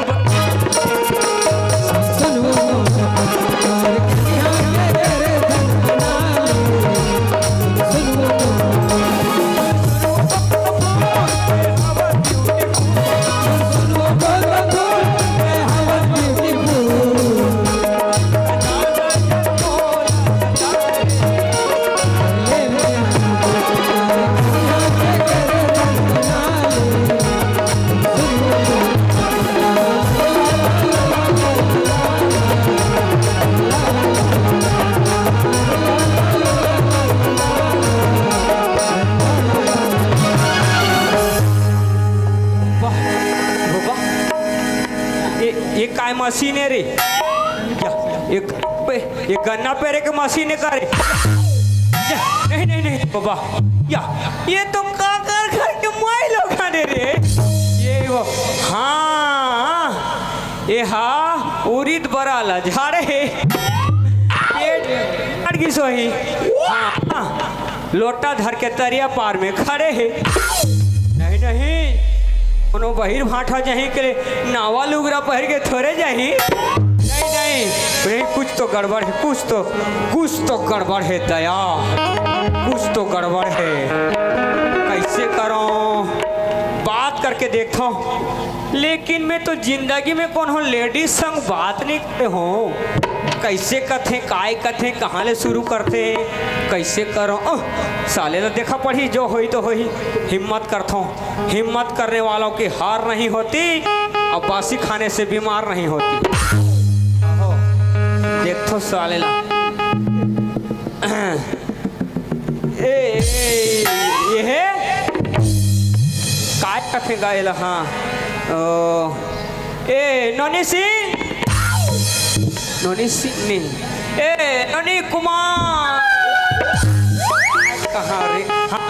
ये काय मशीन है रे क्या एक गन्ना पेरे के मशीन है का रे नहीं नहीं नहीं बाबा या ये तो काकर घर के माई लोग खाने रे ये वो हाँ ये हाँ उरीद बराला झाड़े पेट की सोही हाँ हाँ लोटा धर के तरिया पार में खड़े है नहीं नहीं कोनो बहिर भाटा जहीं के नावा लुगरा पहर के थोड़े जाही नहीं नहीं नहीं कुछ तो गड़बड़ है कुछ तो गड़बड़ है दया कुछ तो गड़बड़ है कैसे करो बात करके देखता हूँ लेकिन मैं तो जिंदगी में कौन हो लेडीज संग बात नहीं करते हो कैसे कथे काय कथे कहाँ ले शुरू करते कैसे करो साले तो देखा पड़ी जो होई तो होई हिम्मत करता हूँ हिम्मत करने वालों की हार नहीं होती और बासी खाने से बीमार नहीं होती देखो साले ला ये है काय कथे गायला हाँ ए नोनी सिंह नहीं ए नोनी कुमार कहाँ रे हाँ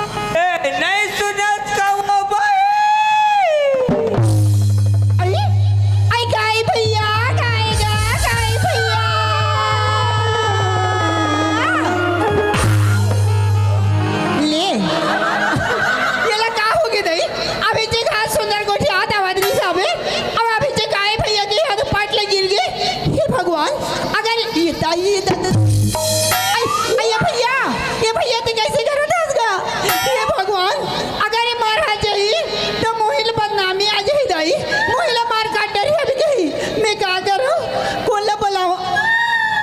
भगवान अगर ये भैया तो कैसे करो था ये भगवान अगर ये मारा चाहिए तो मोहिल बदनामी आ जाए दाई मोहिला मार काट डरी अभी कहीं मैं क्या करूं कौन बुलाओ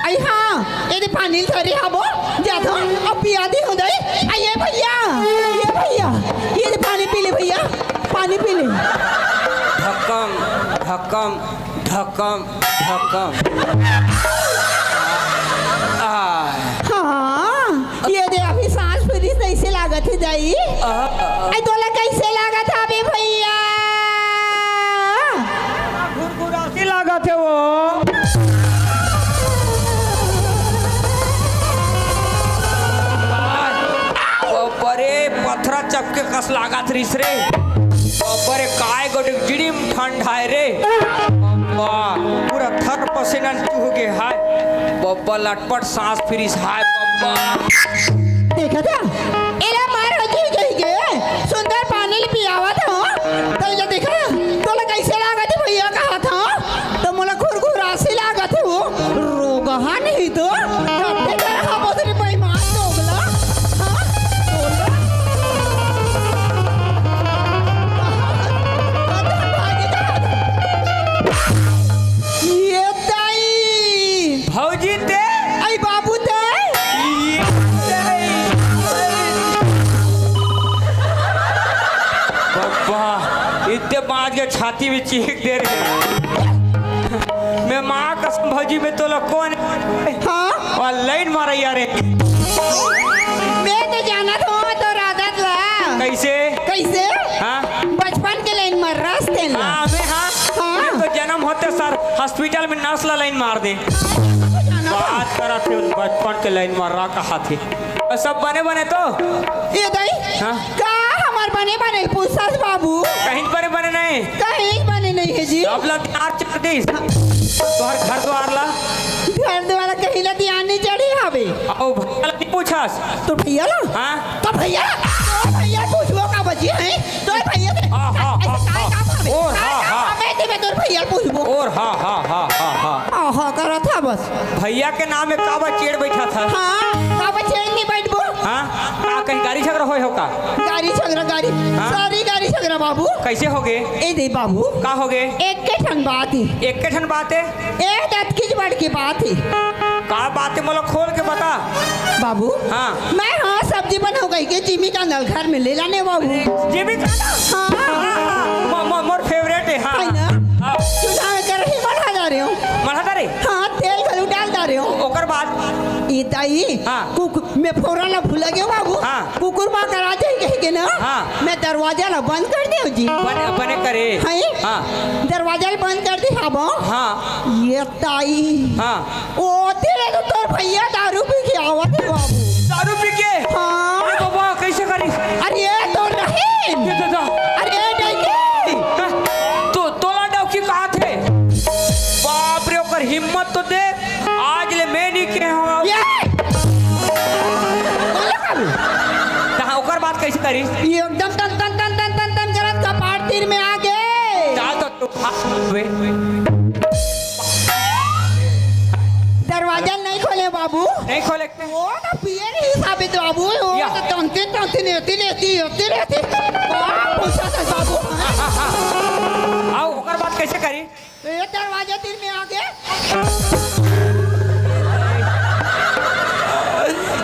आई हाँ ये पानी थरी हबो जाता अब पिया दी हो गई ये भैया ये पानी पी ले भैया पानी पी ले ढक्कम ढक्कम ढक्कम ढक्कम हाँ ये दे अभी सांस फिरी कैसे लागत है दाई आई तोला कैसे लागत है अबे भैया गुरगुराती लागत है वो बरे पथरा चपके कस लागत रिस रे बरे काय गोटे जिडिम ठंडाए रे वाह पूरा थर पसीना हो गए हाय बब्बा लटपट सांस फिरिस हाय बब्बा देखा था एला मार होती गई गए सुंदर पानी ले पियावा था तो ये देखा तोला कैसे लागत है भैया कहा था तो मोला घुरघुरासी लागत है वो रोगहा नहीं तो कत्ते कर हम उधर बेईमान दोगला हां ये दाई भौजी ते आई बाबू दाई बब्बा इतने बात के छाती में चीख दे रहे मैं माँ कसम भौजी में तो कौन हाँ और लाइन मारा यार मैं तो जाना था तो राधा था कैसे कैसे हाँ बचपन के लाइन मर रास्ते हाँ मैं हाँ हाँ। मैं तो जन्म होते सर हॉस्पिटल में नर्स ला लाइन मार दे बात करा थे बचपन के लाइन मार रहा कहा थे और सब बने बने तो ये दाई हाँ? का हमार बने बने पूछताछ बाबू कहीं बने बने नहीं कहीं बने नहीं है जी अब लग यार चढ़ दी तोहर घर द्वार ला घर द्वारा कहीं ला ध्यान नहीं चढ़ी हवे ओ भैया नहीं पूछास तो भैया ला हाँ तो भैया पूछबो का बची है तो भैया से हाँ, हाँ, हाँ, ऐसे काय काम हवे और हाँ, हाँ। मैं तो भैया पूछबो और हाँ हाँ हाँ हाँ हाँ हाँ करा था बस भैया के नाम में काबा चेड़ बैठा था हाँ का बचे नहीं बैठबो हाँ का कहीं गाड़ी झगड़ा हो का गाड़ी झगड़ा गाड़ी हाँ? सारी गाड़ी झगड़ा बाबू कैसे हो गए ए दे बाबू का हो गए एक के ठन बात है एक के ठन बात है एक दत की बढ़ की बात है का बात है मतलब खोल के बता बाबू हाँ मैं हाँ सब्जी बना गई के जिमी का नल घर में ले लाने बाबू ये भी खाना हाँ मोर फेवरेट है हाँ है ना हाँ चूल्हा में कर ही बना जा रहे हो मरहता रे हाँ तेल घलू डाल जा रहे हो ओकर बाद ये ताई हाँ। मैं फौरन ला भूल गया बाबू हाँ। कुकुर माँ करा जाए कहीं के ना हाँ। मैं दरवाजा ला बंद कर दे जी बने करे है हाँ दरवाजा ला बंद कर दी हबो हाँ ये ताई हाँ ओ तेरे तो तोर भैया दारू पी के आवत है बाबू दारू पी के हाँ अरे बाबा कैसे करी अरे तो नहीं ये तो अरे नहीं तो तोला डौकी कहा थे बाप रे ओकर हिम्मत तो दे आज ले मैं नहीं के हो ये कहाँ ओकर बात कैसे करी ये एकदम तन तन तन तन तन तन करत कपाट तीर में आ गए चाल तो दरवाजा नहीं खोले बाबू नहीं खोले वो ना पिए नहीं साबित बाबू वो या। तो तंते तंते नेती कौन पूछा था बाबू आओ ओकर बात कैसे करी तो ये दरवाजा तीर में आ गए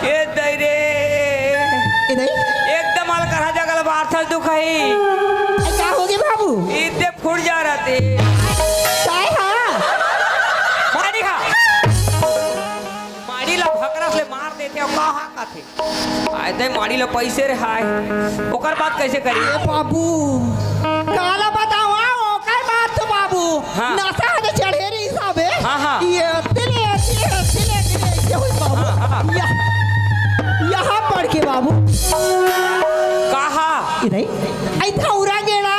ये दई रे इधर एकदम आल करा जगल बार्थल दुखई क्या होगी बाबू इतने फूट जा रहे काय हाँ मारी खा मारी ला भकरा से मार देते और कहा का थे आए थे मारी ला पैसे रे हाय ओकर बात कैसे करी ए बाबू काला बताओ ओकर बात तो बाबू हाँ। नशा है चढ़े रही साबे हाँ, हाँ। ये तिले हुई बाबू हाँ, हाँ। यहाँ पढ़ के बाबू कहा इधर आई थौरा गेड़ा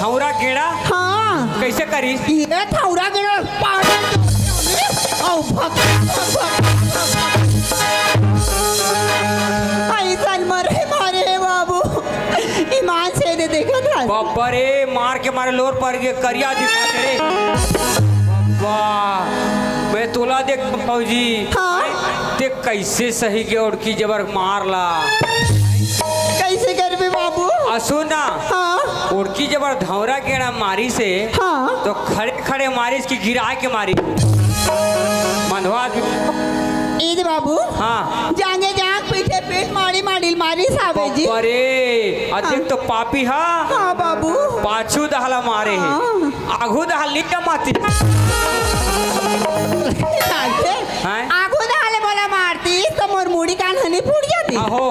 धौरा गेड़ा हाँ कैसे करी ये थौरा गेड़ा पागल औ भक ऐसा मरे मारे बाबू ईमान से दे देखा था बाबा रे मार के मारे लोर पर के करिया दिखा रे वाह मैं तोला देख फौजी हाँ। देख कैसे सही के उड़की जबर मारला कैसे करबे बाबू? असुना हाँ उड़की जबर धौरा गेड़ा मारी से हाँ तो खड़े खड़े मारी इसकी गिरा के मारी मनवा ईद बाबू हाँ जांगे जांग पीठे पीठ मारी मारी मारी साबे जी। अरे अधिक तो पापी हा हाँ बाबू पाछू दहला मारे है आघू दहल नीचा माती हैं? आगो दाले बोला मारती तो मोर मुड़ी कान हनी फूट जाती। आहो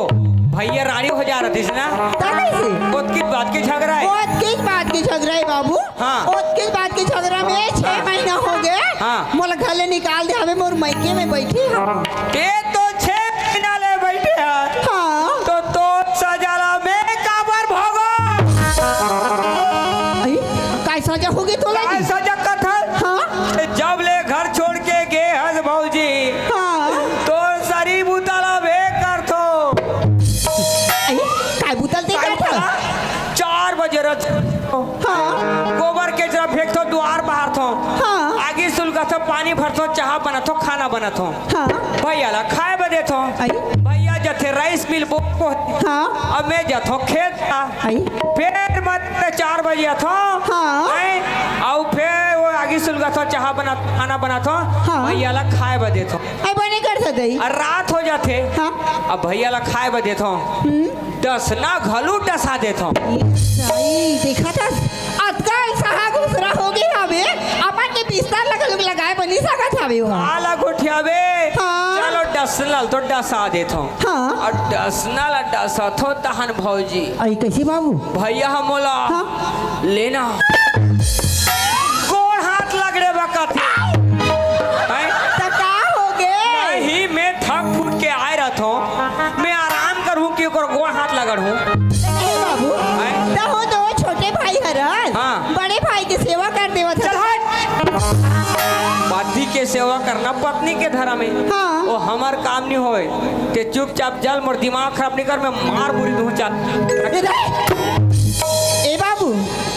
भैया रानी हो जा रही थी ना ता कैसे? बहुत की बात की झगड़ा है बहुत किस बात की झगड़ा है बाबू? हाँ। बहुत किस बात की झगड़ा में 6 महीना हो गए। हाँ। मोला घर ले निकाल दे हमें मोर मायके में बैठी हम। ये तो 6 महीना ले बैठे हैं हाँ तो सजाला में काबर भोगो अई, काय सजा होगी तो काय लगी? सजा कथल हाँ जब ले घर छोड़ के गए हज भौजी हाँ तो सरी बुतला भे कर थो अई, काय बुतल दे काय का था? बुतला? 4 बजे रथ हाँ गोबर के जरा फेंक थो द्वार बाहर थो हाँ आगे सुलगा थो पानी भर थो चाह बना थो खाना बना थो हाँ भैया ला खाए बदे थो आई भैया जथे राइस मिल बो हाँ अब मैं जथो खेत था आई फिर मत 4 बजे थो हाँ। और फिर वो आगे सुलगा थो चाह बना खाना बना थो हाँ। भैया ला खाए बदे थो आई बने कर सकते और रात हो जाते हाँ अब भैया ला खाए बदे थो डसना घलू डसा दे थो सही देखा था अतका सहा दूसरा हो गई हवे अपन के बिस्तर लगाए बनी सका था वे वहाँ। आला गोठियाबे हाँ। चलो डसनल तो डसा दे थो हाँ और डसनल डसा थो तहन भौजी आई कैसे बाबू? भैया हम बोला हाँ लेना गोड़ हाथ लग रे बकत तका हो गए नहीं मैं थक फूट के आए रहा था मैं आराम करूं कि ओकर गोड़ हाथ लगड़ हूं ए बाबू हैं? तो हो तो छोटे भाई हरन हाँ। बड़े भाई की सेवा कर देवा चल था। हट पति के सेवा करना पत्नी के धर्म में हाँ। वो हमार काम नहीं होए के चुपचाप जल मोर दिमाग खराब नहीं कर मैं मार बुरी दूं चल ए बाबू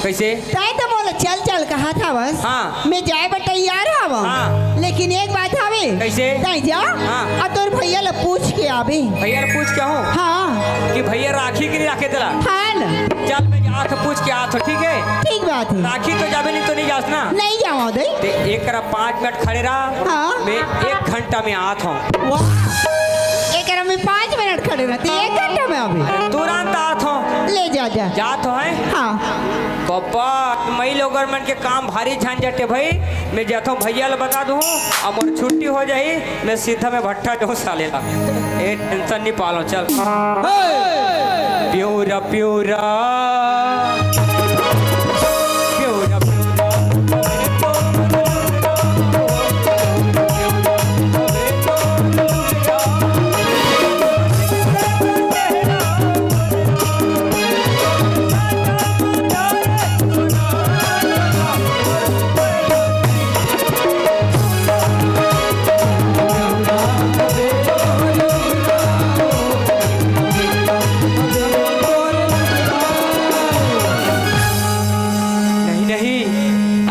कैसे ताई तो बोला चल चल कहा था बस हाँ। मैं जाए बट तैयार हवा हाँ। लेकिन एक बात हवे कैसे? ताई जा हाँ। और तोर भैया ला पूछ के आवे। भैया ने पूछ क्या हूँ हाँ कि भैया राखी की नहीं राखे तेरा हाँ न चल मैं जात पूछ के आत हो ठीक है ठीक बात है राखी तो जाबे नहीं तो नहीं जास ना नहीं जाओ दे ते एक करा 5 मिनट खड़े रहा हाँ। मैं 1 घंटा में आत हूँ एक में 5 मिनट खड़े रहते 1 घंटा में आवे तुरंत आत हूँ ले जा जा जात हो है हाँ पापा मई लोग गवर्नमेंट के काम भारी झंझट है भाई मैं जाता हूँ भैया ला बता दूँ अब मोर छुट्टी हो जाई मैं सीधा में भट्टा जाऊँ साले ला ए टेंशन नहीं पालो चल प्यूरा प्यूरा प्यूरा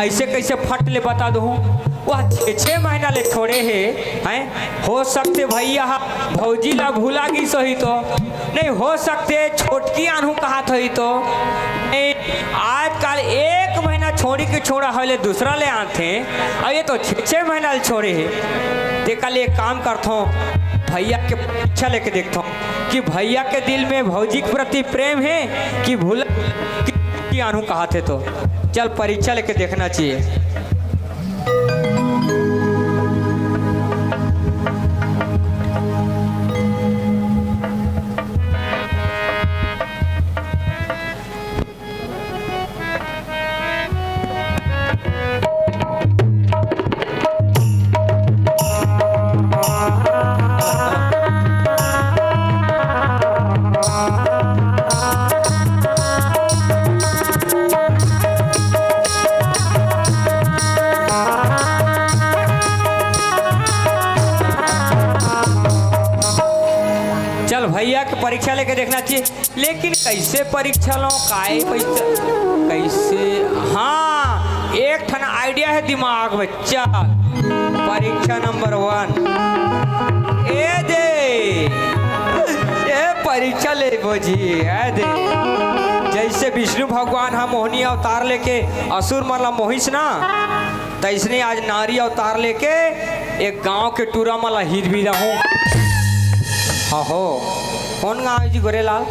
ऐसे कैसे फट ले बता दो वह 6 महीना ले छोड़े हैं हो सकते भैया भौजी ला भूला गई सही तो नहीं हो सकते छोटकी आनू कहा थी तो नहीं आजकल 1 महीना छोड़ी के छोड़ा हले दूसरा ले आते और ये तो 6 महीना ले छोड़े हैं ते कल एक काम करता हूँ भैया के परीक्षा लेके देखता हूँ कि भैया के दिल में भौजी के प्रति प्रेम है कि भूला कि आनू कहा थे तो चल परीक्षा लेके देखना चाहिए भैया के परीक्षा लेके देखना चाहिए लेकिन कैसे परीक्षा लो काय पैसा कैसे हाँ एक ठन आइडिया है दिमाग में, चल परीक्षा नंबर 1 ए दे, ए परीक्षा ले बोझी ए दे। जैसे विष्णु भगवान हम मोहिनी अवतार लेके असुर मला मोहिस ना, तैसने आज नारी अवतार लेके एक गांव के टूरा मला हिर भी रहूं। हाँ हो, कौन गाँव है जी गोरेलाल?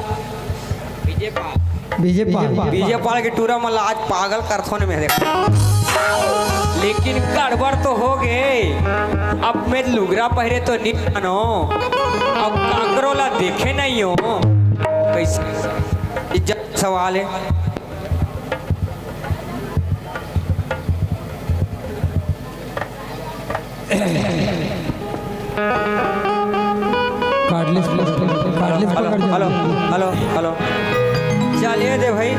विजयपाल के टूरा मला आज पागल करथों ने में देखा, लेकिन गड़बड़ तो हो गए। अब मैं लुगरा पहरे तो नहीं मानो, अब काकरोला देखे नहीं हो, कैसे इज्जत सवाल है। हेलो हेलो हेलो चलिए दे भाई।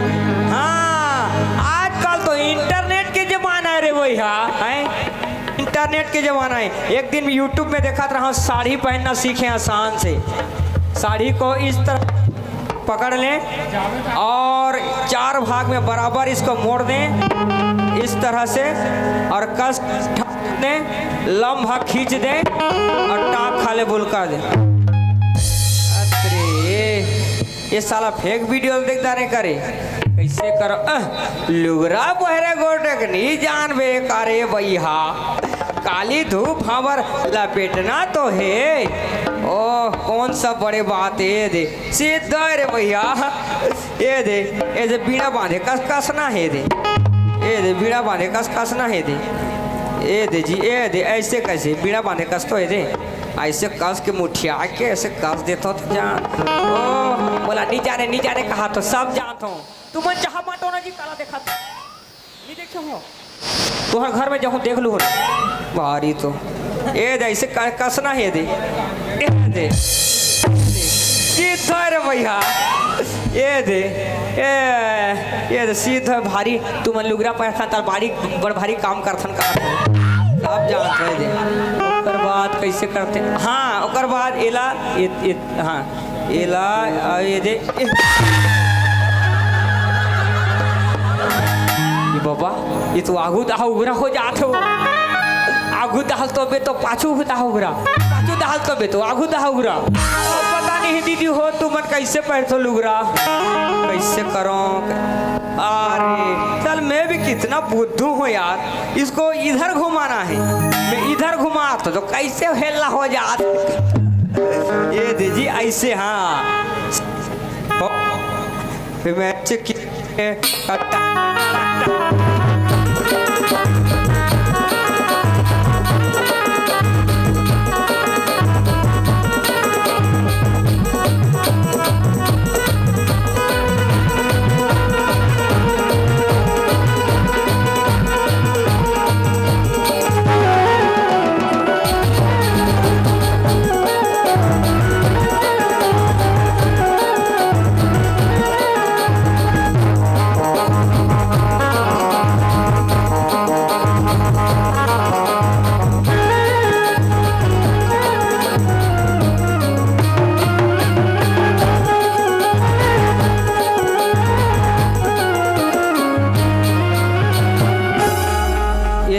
हाँ आजकल तो इंटरनेट के जमाना है रे भैया, है इंटरनेट के जमाना है। एक दिन यूट्यूब में देखा था साड़ी पहनना सीखें आसान से। साड़ी को इस तरह पकड़ लें और 4 भाग में बराबर इसको मोड़ दें इस तरह से, और कस दें, लंब भाग खींच दें और टाप खाले बुलका दें। अरे ये साला फेक वीडियो देखता नहीं करे, कैसे करो लुगरा पहरे गोटक नहीं जान बे करे भैया, काली धूप हमर लपेटना तो है। ओ कौन सा बड़े बात है दे सीधा रे भैया, ये दे ऐसे बीड़ा बांधे कस कसना है दे, ये दे बीड़ा बांधे कस कसना है दे, ये दे जी ये दे ऐसे कैसे बीड़ा बांधे कस तो है दे, ऐसे कस के मुठिया के ऐसे कस देता तो जान। ओ बोला नहीं जाने कहा तो सब जानता हूँ। तू मन चाह माटो ना जी काला देखा नहीं देखे हो तुम्हारे घर में जाऊँ देख लू भारी तो ये दे ऐसे कसना है दे सीधा रे भैया, ये दे सीधा भारी। तू मन लुगरा पैसा तार बारी बड़ भारी काम करथन का सब जानते हैं दे। ओकर बाद कैसे करते हैं? हाँ ओकर बाद एला हाँ एला ये दे बाबा ये तो आगू दाह उगरा हो जाते हो, आगू दाहल तो बे तो पाछू दाह उगरा, पाछू दाहल तो बे तो आगू दाह उगरा। पता नहीं दीदी हो तुम मन कैसे पहनते लुगरा, कैसे करो? अरे चल मैं भी कितना बुद्धू हूँ यार, इसको इधर घुमाना है, मैं इधर घुमा तो कैसे हेलना हो जात। ये दीजिए ऐसे हाँ फिर मैं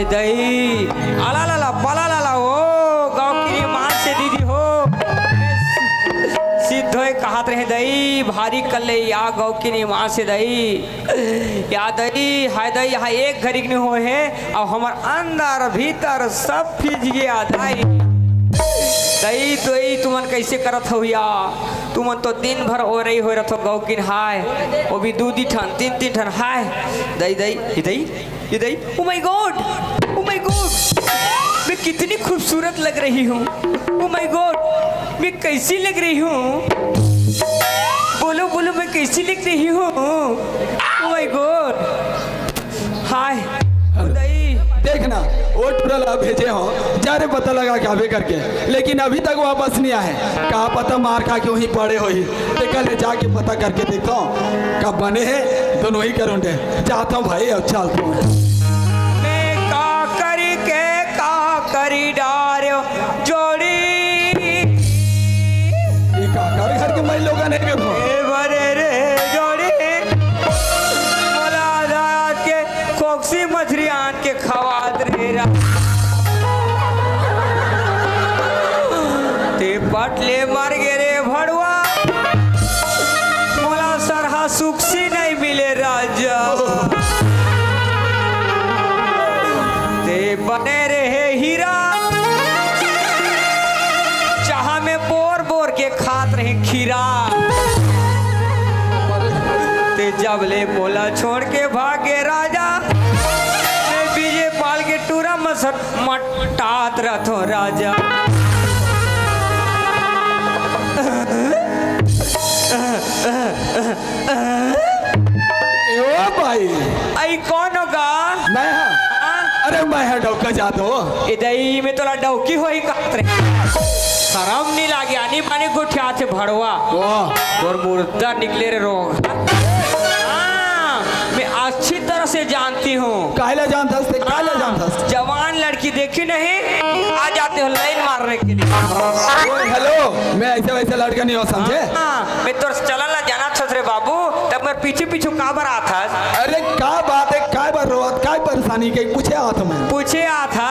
दही अला ला पला ला ओ गाँव की मां से दीदी हो सिद्धो कहत रहे दही भारी कले या गाँव की मां से दही या दही हाय दही यहाँ एक घड़ी नहीं हो है और हमार अंदर भीतर सब फिज गया दही दही तो ही तुमन कैसे करत हो या तुमन तो दिन भर हो रही हो रहा गाँव की हाय वो भी 2 ठन 3 ठन हाय दही दही दही दही ओ माय गॉड मैं कितनी खूबसूरत लग रही हूँ। ओ माय गॉड मैं कैसी लग रही हूँ, बोलो बोलो मैं कैसी लग रही हूँ। ओ माय गॉड हाय देखना वो टुरला भेजे हो जा रे पता लगा क्या भी करके, लेकिन अभी तक वापस नहीं आए। कहा पता मार खा के वहीं पड़े हो ही, कल जाके पता करके देखता हूँ कब बने हैं दोनों ही करूँगे। चाहता हूँ भाई अब चलता हूँ। करी डार्यो जोड़ी ये काकर घर के मैं लोग नहीं देखो बरे रे जोड़ी मोला रात के कोक्सी मछरियाँ झटपट ले मार गे रे भड़वा मोला सरहा सुखसी नहीं मिले राजा ते बने रहे हीरा चाह में बोर बोर के खात रहे खीरा ते जब ले बोला छोड़ के भागे राजा विजय पाल के टूरा मसट मटात रथो राजा ओ भाई आई कौन होगा मैं अरे मैं है डौका जात हो इधई में तोला डौकी होई कातरे शरम नहीं लागे आनी पानी गुठिया थे भड़वा और मुर्दा निकले रे रोग मैं अच्छी तरह से जानती हूँ काहला जानता थे काहला जानता जवान लड़की देखी नहीं आ जाते हो लाइन मारने के लिए ओए हेलो मैं ऐसे वैसे लड़का नहीं हो समझे मैं तो चलल जाना रे बाबू तब मैं पीछे पीछे काबर आता अरे का बात है काय बार रोत काय परेशानी के पूछे आता मैं पूछे आता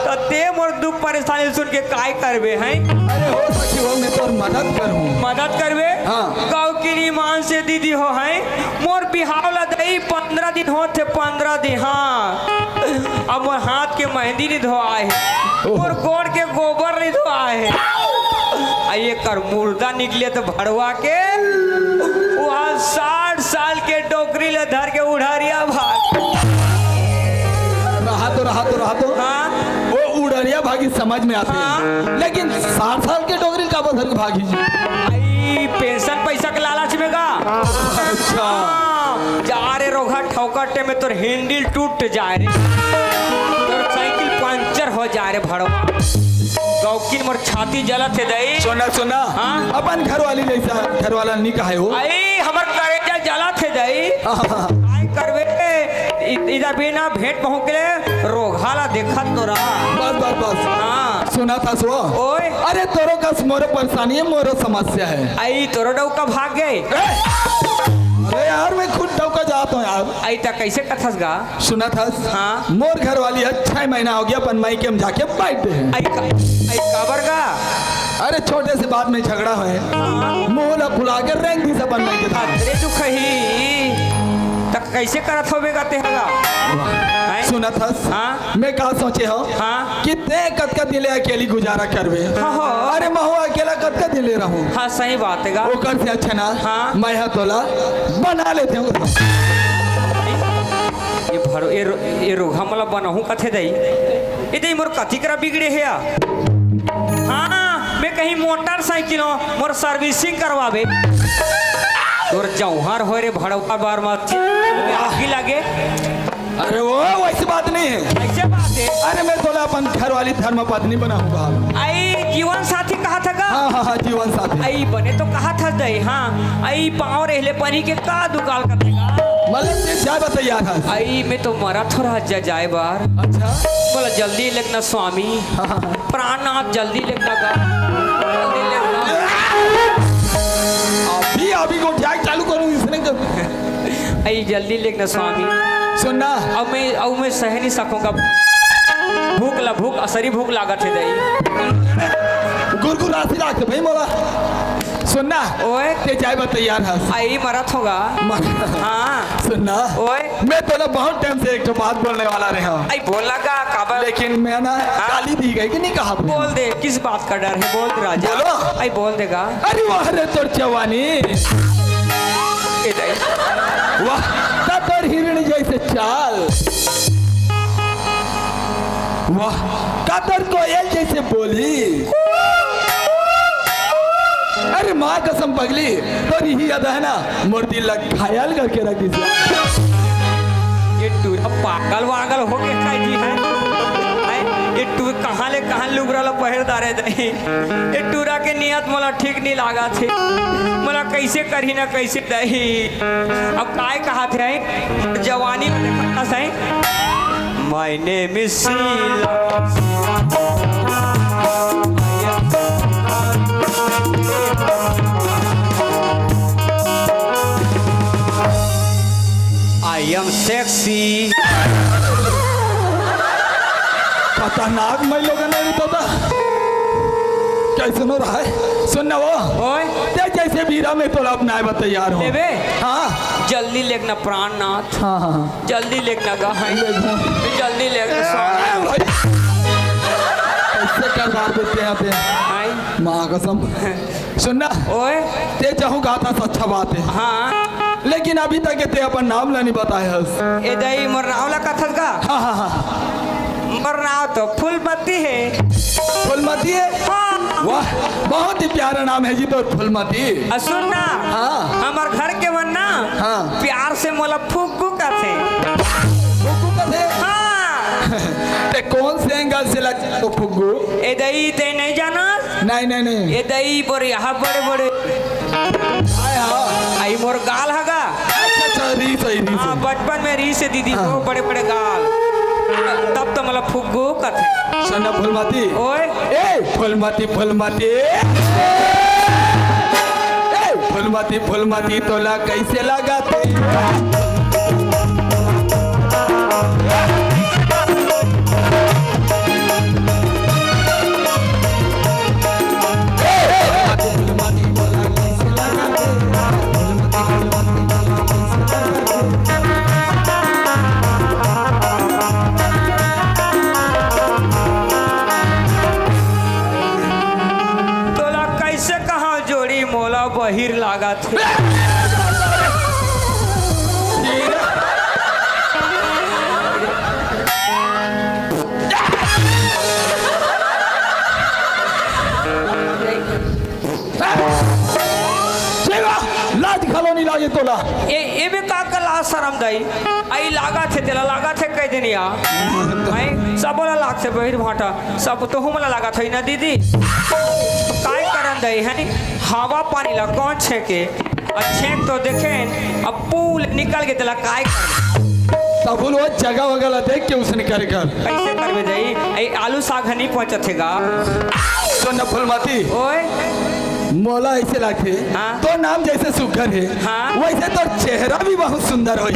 तो ते मोर दुख परेशानी सुन के काय करबे हैं अरे हो सकी हो मैं तो मदद करूं मदद करबे गाँव की ईमान से दीदी हो है मोर बिहाव ला दई 15 दिन होते 15 दिन हाँ अब मोर हाथ के मेहंदी नहीं धोआ है मोर गोड़ के गोबर नहीं धोआ है ये कर मुर्दा निकले तो भड़वा के वहाँ 60 साल के डोकरी ले धर के उड़ारिया भाग रहा तो हाँ वो उड़ारिया भागी समझ में आते हैं लेकिन 60 साल के डोकरी का बधर के भागी जी आई पेंशन पैसा के लालच में का अच्छा जा रे रोगा ठोकटे में तोर हैंडल टूट जाए रे तोर साइकिल पंचर हो जाए रे भड़वा गौकिन मोर छाती जलत है दई सुना हाँ? अपन घर वाली जैसा घर वाला नहीं कहा हो आई हमर करेजा जलत है दई आई करबे इधर बिना भेंट पहुंच के रोगाला देखत तोरा बस हाँ सुना था सो ओए अरे तोरो का मोरो परेशानी है मोरो समस्या है आई तोरो डौका भाग गए अरे यार मैं खुद डौका जाता हूँ यार आई तक कैसे कथस गा सुना था हाँ? मोर घर वाली है 6 महीना हो गया अपन माई के हम जाके बैठे हैं आई काबर गा अरे छोटे से बात में झगड़ा है मोहला फुला के रंग दी सब माई के था अरे दुख ही तक कैसे करत होबे गा तेहगा सुना था हाँ? मैं कहा सोचे हो हाँ? कितने कतका दिले अकेली गुजारा करवे हाँ। अरे मैं अकेला कतका दिले रहूं हाँ सही बात है गा ओकर से अच्छा ना हाँ? मैं तोला बना लेते हूँ ये भरो ये रोगा मला बनहूं कथे दई ये दई मोर कथी करा बिगड़े है हाँ मैं कहीं मोटरसाइकिल मोर सर्विसिंग करवावे तोर जौहर हो रे भड़वा बार मत आगी लगे अरे वो वैसी बात नहीं है ऐसे बात है अरे मैं तोला अपन घर वाली धर्म पत्नी बनाऊंगा आई जीवन साथी कहा था गा हाँ जीवन साथी आई बने तो कहा था दई हाँ आई पाँव रहले पानी के का दुकाल कर देगा मतलब ये जाए बताइए था आई मैं तो मरा थोड़ा जाए बार अच्छा बोला जल्दी लिखना स्वामी प्राणनाथ जल्दी लिखना गा जल्दी लिखना अभी को क्या चालू करूं इसने आई जल्दी लिखना स्वामी सुनना अब मैं सह नहीं सकूंगा भूख असरी भूख लागत है दई गुरगुर राशि लाख भाई मोला सुनना ओए ते जाए बताइए था आई मरत होगा हाँ सुनना ओए मैं तोला बहुत टाइम से एक तो बात बोलने वाला रहा आई बोलना का काबर लेकिन मैं ना गाली दी गई कि नहीं कहा बोल दे किस बात का डर है बोल दे राजा बोलो। आई बोल देगा अरे वाह रे तोर जवानी इधर वाह का तोर हिरण जैसे चाल वाह का तोर कोयल जैसे बोली अरे माँ कसम पगली तो यही याद है ना मूर्ति लग घायल करके रख दी ये टूरा पागल वागल हो के खाई जी है ये टूर कहाँ ले कहाँ लुगरा ला पहर दारे दही ये टूरा के नियत मला ठीक नहीं लागा थे मला कैसे करही ना कैसे दही अब काय कहा थे जवानी में देखा सही My name is I am sexy. खतरनाक मैं लोग नहीं पता कैसनो रहा है सुन ना वो ओए ते जैसे बीरा में तो अपना तैयार हो लेबे हाँ जल्दी लेखना प्राणनाथ हाँ हाँ जल्दी लेखना गहाई जल्दी लेखना हाँ। स्वामी कैसे करदार देते हैं पे आई माँ कसम सुनना ओए ते चाहूँ गाता तो अच्छा बात है हाँ लेकिन अभी तक ते अपन नाम ला नहीं बताया है ए दई मरनावला कथत का हाँ हाँ हाँ मरनाव तो फूलमती है फुलमती है हाँ वाह बहुत ही प्यारा नाम है जी तो फुलमती सुन ना हाँ। हमार घर के मन ना हाँ। प्यार से मोला फुग्गू कहते फुग्गू का थे हाँ ते कौन से एंगल से लग तो फुग्गू ए दई ते नहीं जाना नहीं नहीं नहीं ए दई पर यहाँ बड़े बड़े आए हाँ आई मोर गाल हगा अच्छा अच्छा रीस है रीस हाँ है। बचपन में री से दीदी हाँ। को बड़े बड़े गाल तब तो मतलब फुग्गू कहते सुनना फुलमती ओए ए फुलमती फुलमती ए फुलमती फुलमती तोला कैसे लगाते तोला कैसे कहा जोड़ी मोला बहिर लागा थे लाज खलो नहीं लागे तोला ए में का कला शरम दई आई लागा थे तेला लागा थे कह देनिया आई सब बोला लाग से बहिर भाटा सब तो हमला लागा थे ना दीदी काय करन दई है नी हवा पानी ला कौन छेके अच्छे तो देखें अब पूल निकल के तेला काय कर तब वो जगह वगैरह देख के उसने कर कैसे करबे दई आई आलू साग हनी पहुंचथेगा सुन फुलमती ओए मोला ऐसे लगते हाँ। तो नाम जैसे सुघर है हाँ। वैसे तो चेहरा भी बहुत सुंदर हो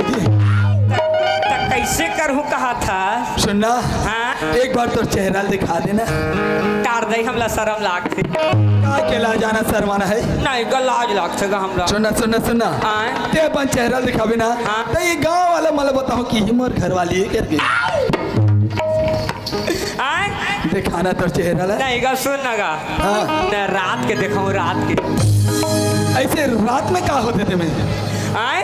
कैसे करहूँ कहा था सुनना हाँ एक बार तो चेहरा दिखा देना कार दई हमला शरम लागथे का केला जाना शर्माना है नहीं गलाज लागथेगा हमला सुनना सुनना सुनना हाँ। ते अपन चेहरा दिखावे ना हाँ। तो ये गांव वाला मला बताओ कि हिमर घर वाली है करके आए दिखाना तो चेहरा ला नहीं गा सुन ना गा हाँ। न रात के देखो रात के ऐसे रात में का होते थे मैं आए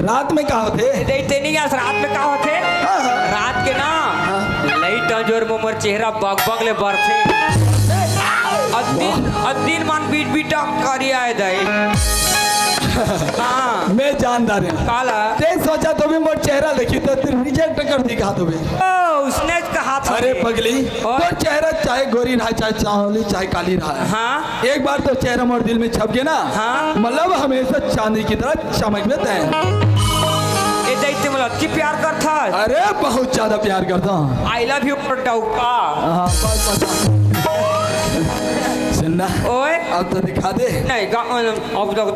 रात में का होते देखते नहीं यार रात में का होते हाँ, हाँ। रात के ना हाँ। लाइट जोर मोर चेहरा बग बग ले बरथे दिन मन बीट बीटा करिया है दई हाँ मैं जानदार है काला ते सोचा तो भी मोर चेहरा देखी तो तेरे रिजेक्ट कर दिखा तो भी ओ उसने कहा था अरे पगली और? तो चेहरा चाहे गोरी रहा चाहे चावली चाहे काली रहा है हाँ एक बार तो चेहरा मोर दिल में छप गया ना हाँ। मतलब हमेशा चांदी की तरह चमक में तय ये देखते मतलब की प्यार करता अरे बहुत ज्यादा प्यार करता हूँ आई लव यू पटाउका हाँ, बस, बस। सुनना ओए अब तो दिखा दे नहीं अब तक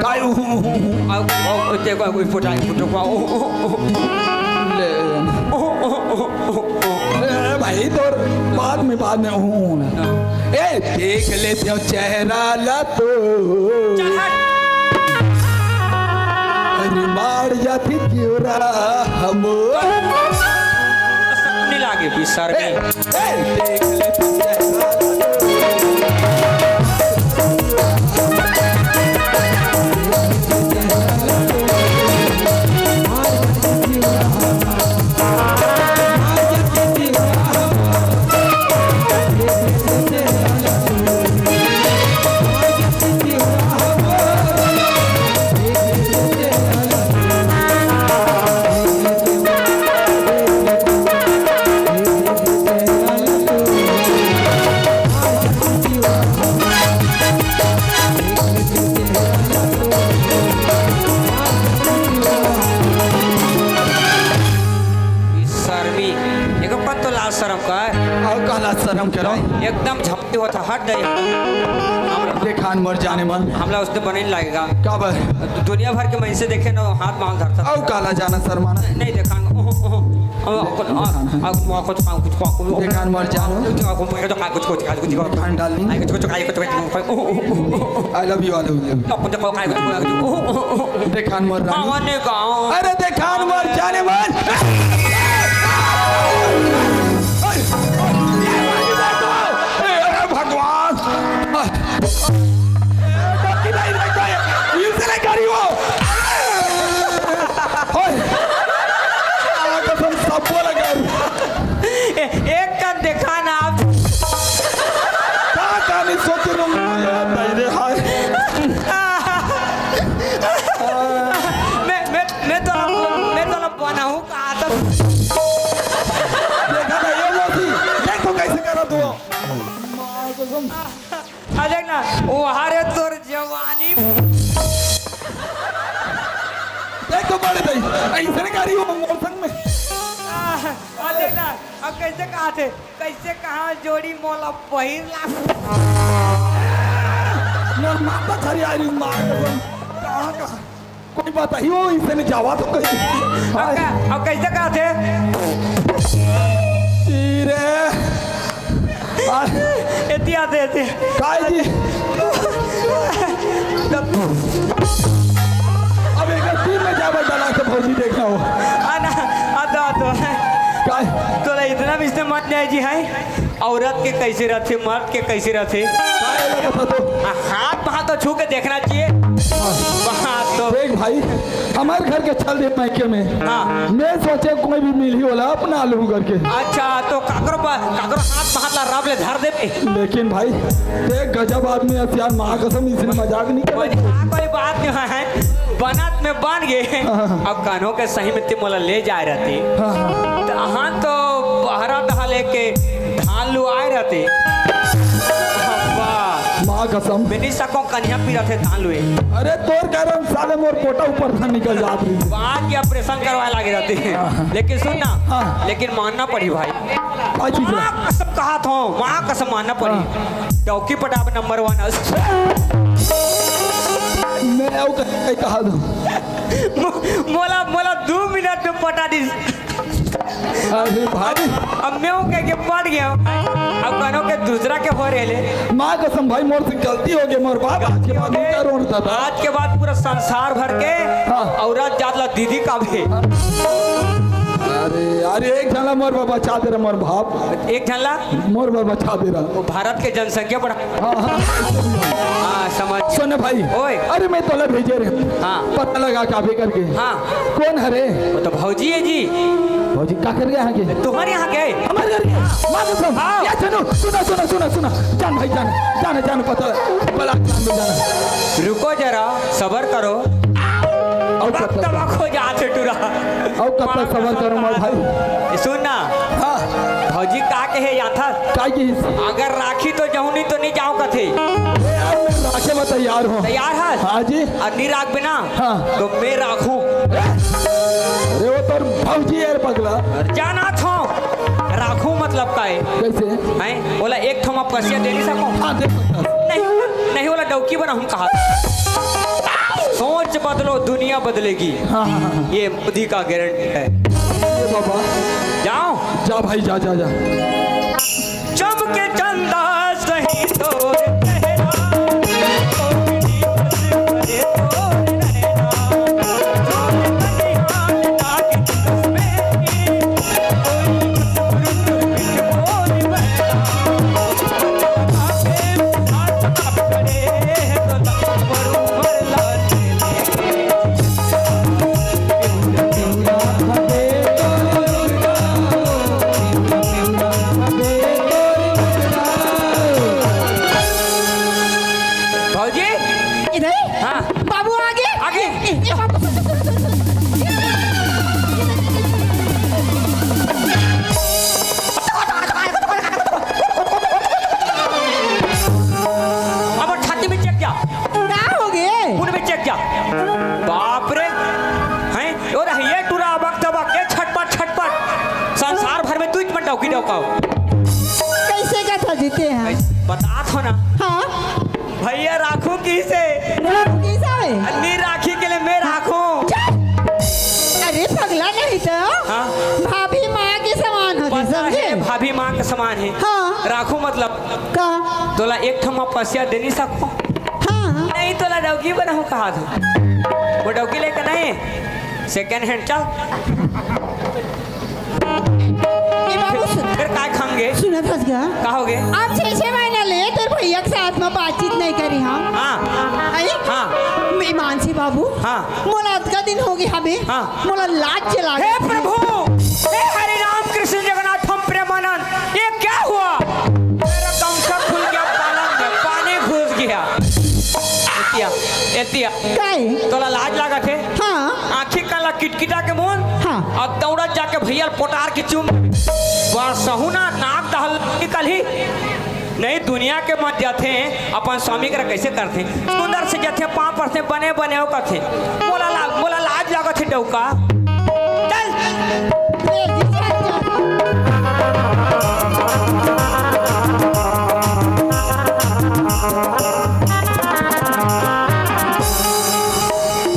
काय देखो कोई फुटाई फुटुका ले ले भाई तो बाद में हूँ ए देख लेते हो चेहरा ला तो अरे मार जाती क्यों रहा हम नहीं लागे बिसर ए, में ए, देख लेते हो चेहरा ला शर्मी एक पत्तो लाल शर्म का और कहला शर्म करो एकदम झपटी होता हट जाए हमला देखान मर जाने मन हमला उसने बने नहीं लगेगा कब दुनिया भर के मैं से देखे ना हाथ मांग धरता और काला जाना शर्माना नहीं देखा देखान मर जाओ आई लव यू देखान मर रानी अरे देखान मर जाने मन अरे भगवान करी हो कसम सब लगा एक का देखा ना आप कहानी सोच रहा हाय मैं तो बना हूँ कहा था देखा था ये मोती देखो कैसे करा तू अरे ना वो हारे तोर जवानी देखो बड़े भाई ऐसे करी हो मौसम में अरे ना अब कैसे कहा थे कैसे कहा जोड़ी मोला पहिर ला मोर माता खरी आ रही मार कहाँ कोई बात ही हो इसे ने जावा तो कहीं अब कैसे कहा थे रे एती आते एती काय जी अब एक टीम में जावा डाला के भौजी देखा हो आना आता तो काय तो इतना भी इसने मत नहीं जी है औरत के कैसे रहते मर्द के कैसे रहते काय लगा तो हाथ वहाँ तो छू के देखना चाहिए वहाँ तो देख भाई हमारे घर के चल दे मायके में हाँ। मैं सोचे कोई भी मिल ही होला अपना आलू करके अच्छा तो काकरो हाथ ला रब ले धर दे लेकिन भाई देख गजब आदमी हथियार महाकसम इसने मजाक नहीं किया कोई बात नहीं है बनत में बन गए अब कानों के सही में तिमोला ले जाए रहती तो हाँ तो बहरा दहा लेके धान लू आए रहते महाकसम मैंने सको कन्या पी रहे थे धान लुए अरे तोर कारण साले मोर कोटा ऊपर था निकल जात रही बात की ऑपरेशन करवाए लगे रहते हैं लेकिन सुनना हाँ। लेकिन मानना पड़ी भाई क्या चीज है? माँ कसम कहा था माँ कसम मानना पड़ी चौकी पटाप नंबर 1 मैं आओ कहा दो मोला 2 मिनट में पटा दी अरे भाई अब मैं हूँ के पड़ गया अब कनो के दूसरा के हो रहे ले माँ कसम भाई मोर से गलती हो गई मोर बाप आज के बाद क्या रोता था आज के बाद पूरा संसार भर के हाँ। औरत जातला दीदी का भी अरे अरे एक झला मोर बाबा चाह दे रहा मोर बाप एक झल्ला मोर बाबा चाह दे रहा वो भारत के जनसंख्या बढ़ा हाँ हाँ हाँ समझ सुन भाई ओए। अरे मैं तोला भेजे रे हाँ। पता लगा काफी करके हाँ कौन हरे वो तो भौजी है जी भौजी का कर गया यहाँ के तुम्हारे यहाँ गए हमारे घर के माँ कसम हाँ। या सुनो सुना सुना सुना सुना जान भाई जान जान जान पता बला जान में जाना रुको जरा सबर करो और कब तक तबाखो जाते टूरा और कब तक सबर करूँ मैं भाई सुन ना हाँ भौजी का के है यहाँ था काय की अगर राखी तो जाऊँ नहीं तो नहीं जाऊँ कथे यार मैं राखे में तैयार हूँ तैयार है हाँ जी और नहीं राख बिना हाँ। तो मैं राखूं अरे वो तो भौजी है पगला जाना था राखूं मतलब का है कैसे हैं बोला एक थमा पैसा दे नहीं सकूं हाँ देख सकता नहीं नहीं बोला डौकी बना हम कहा सोच बदलो दुनिया बदलेगी हाँ हाँ हाँ ये बुद्धि का गारंटी है ये बाबा जाओ जा भाई जा जा जा चमके चंदा सही तोर चेहरा, कोई बस करे तोर रहना। तोर बनियान लागे तस्मेरी, कोई बस रुत बिन मोर बहना। हाथ आप करे तो मरू मर लाने भौजी इधर हाँ। बाबू आगे आगे। ये बाबू अब छाती में चेक क्या क्या हो गए उन में चेक क्या बाप रे हैं और ये टूरा वक्त वक्त ये छटपट संसार भर में तू इतना डौकी डौकाओ कैसे का था जीते हैं बता थो ना हाँ भैया राखू की से कैसा है अन्नी राखी के लिए मैं राखू अरे पगला नहीं तो हाँ समझे अरे भाभी माँ के समान है। हाँ। राखू मतलब का तोला एक ठमा पैसा दे नहीं सकूं। हाँ नहीं तोला डौकी बना हो कहा था। वो डौकी लेकर नहीं सेकेंड हैंड चल। ए बाबू फिर काय खाएंगे सुना था क्या कहोगे। आप 6 महीना ले तेरे भैया के साथ में बातचीत नहीं करी हम हाँ आई हाँ ईमान से बाबू हाँ। मोला का दिन हो गया हमें हाँ। मोला लाज चला हे प्रभु हे हरि राम कृष्ण जगन्नाथ हम प्रेमानंद ये क्या हुआ। मेरा गमछा खुल गया पालन में पानी घुस गया। एतिया एतिया काय तोला लाज लगा थे। हाँ आँखी काला किटकिटा के मुन हाँ। और दौड़त जाके भैया पोटार के चुम बस सहूना नाक दहल निकल ही नहीं। दुनिया के मत जाते हैं अपन स्वामी कर कैसे करते सुंदर से जाते पाँव पड़ते बने बने हो करते मोला लाज लगा थे डौका चल। ले जी, चल, चल।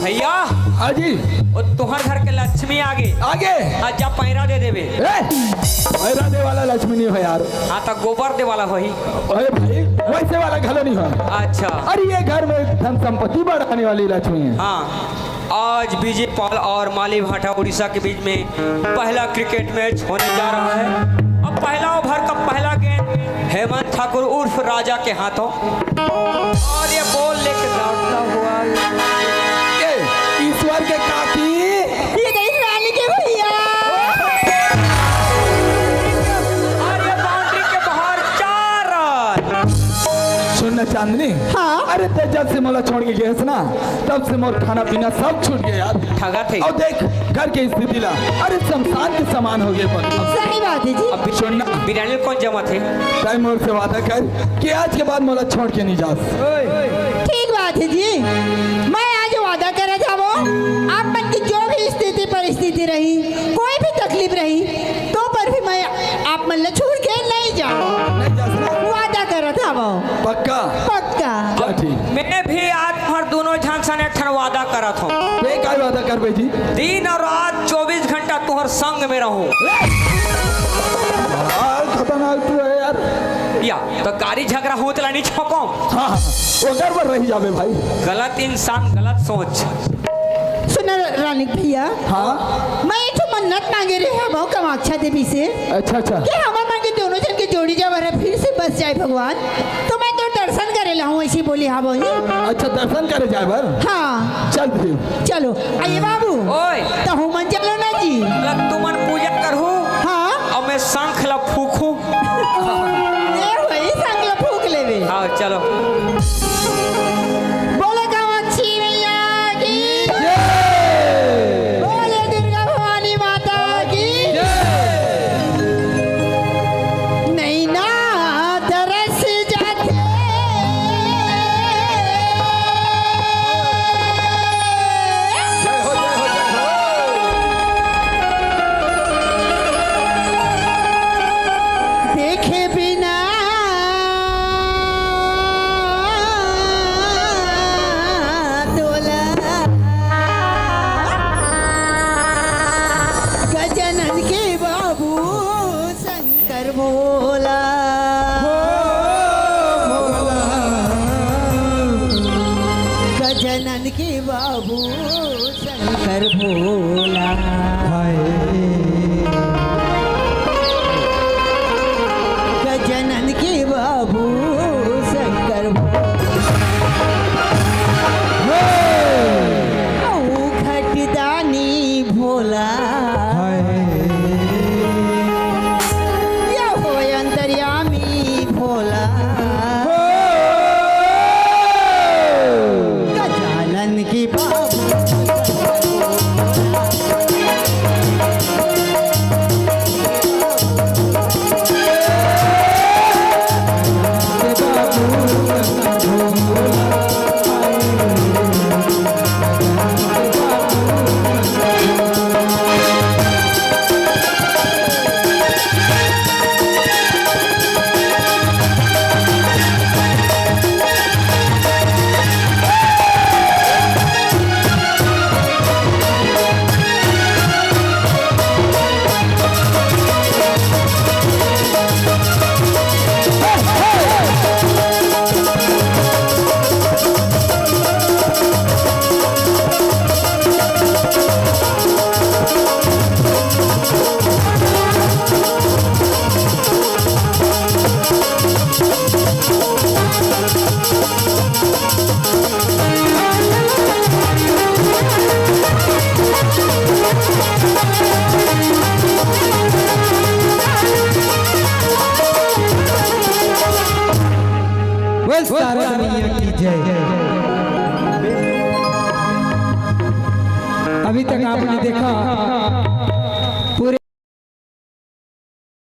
भैया हाँ जी वो तुहर घर के लक्ष्मी आगे आगे आज जा पैरा दे देवे। पैरा दे वाला लक्ष्मी नहीं हो यार। हाँ तो गोबर दे वाला वही। अरे भाई वैसे वाला घलो नहीं हो। अच्छा अरे ये घर में धन संपत्ति बढ़ाने वाली लक्ष्मी है। हाँ आज विजय पॉल और माली भाटा उड़ीसा के बीच में पहला क्रिकेट मैच होने जा रहा है। अब पहला ओवर का पहला गेंद हेमंत ठाकुर उर्फ राजा के हाथों और ये बॉल लेके दौड़ता हुआ ए, ईश्वर के काकी ये नहीं रानी के भैया और ये बाउंड्री के बाहर 4 रन। सुनना चांदनी। हाँ। अरे ते जब से मोला छोड़ के गए ना तब से मोर खाना पीना सब छूट गया यार। ठगा थे। और देख घर की स्थिति ला अरे शमशान के समान हो गए। पर सही बात है जी अब सुनना बिरयानी कौन जमा थे। टाइम मोर से वादा कर कि आज के बाद मोला छोड़ के नहीं जा। ठीक बात है जी मैं आज वादा कर था वो आप मन की जो भी स्थिति परिस्थिति रही कोई भी तकलीफ रही तो पर भी मैं आप मन ले छोड़ के नहीं जाऊँ। नहीं जा सकता। वादा कर था वो पक्का पक्का क्या ठीक मैं भी आज हर दोनों झांसा ने ठन वादा करा था ये क्या वादा कर भाई जी। दिन और रात 24 घंटा तुहर संग में रहूं। खतरनाक तू है यार। या तो गाड़ी झगड़ा हो तो नहीं छोको। हाँ वो घर पर रही जावे भाई। गलत इंसान गलत सोच। सुन रानी भैया हाँ मैं एक मन्नत मांगे रहे हम कामाक्षा देवी से अच्छा अच्छा। कि हमारे मन के दोनों जन की जोड़ी जब फिर से बस जाए भगवान तो मैं तो दर्शन करे ला हूँ ऐसी बोली हाँ बोली। अच्छा दर्शन करे जाए बर। हाँ चल फिर चलो आइए बाबू ओए तो हूँ मन चलो ना जी। तू मन पूजा करहू हाँ और मैं शंख ला फूकू। ये वही संगला फूक लेवे। हाँ चलो बोले कामाक्षी मैया की बोले दुर्गा भवानी माता की नहीं ना तरस जाते जय हो जय हो जय हो। देखे बिना डोला गजानन के बाबू शंकर भोला गजानन के बाबू शंकर भोला गजानन के बाबू शंकर घटदानी भोला या हो अंतर्यामी भोला गजानन की बाबू तारक मैया की जय। अभी तक आपने देखा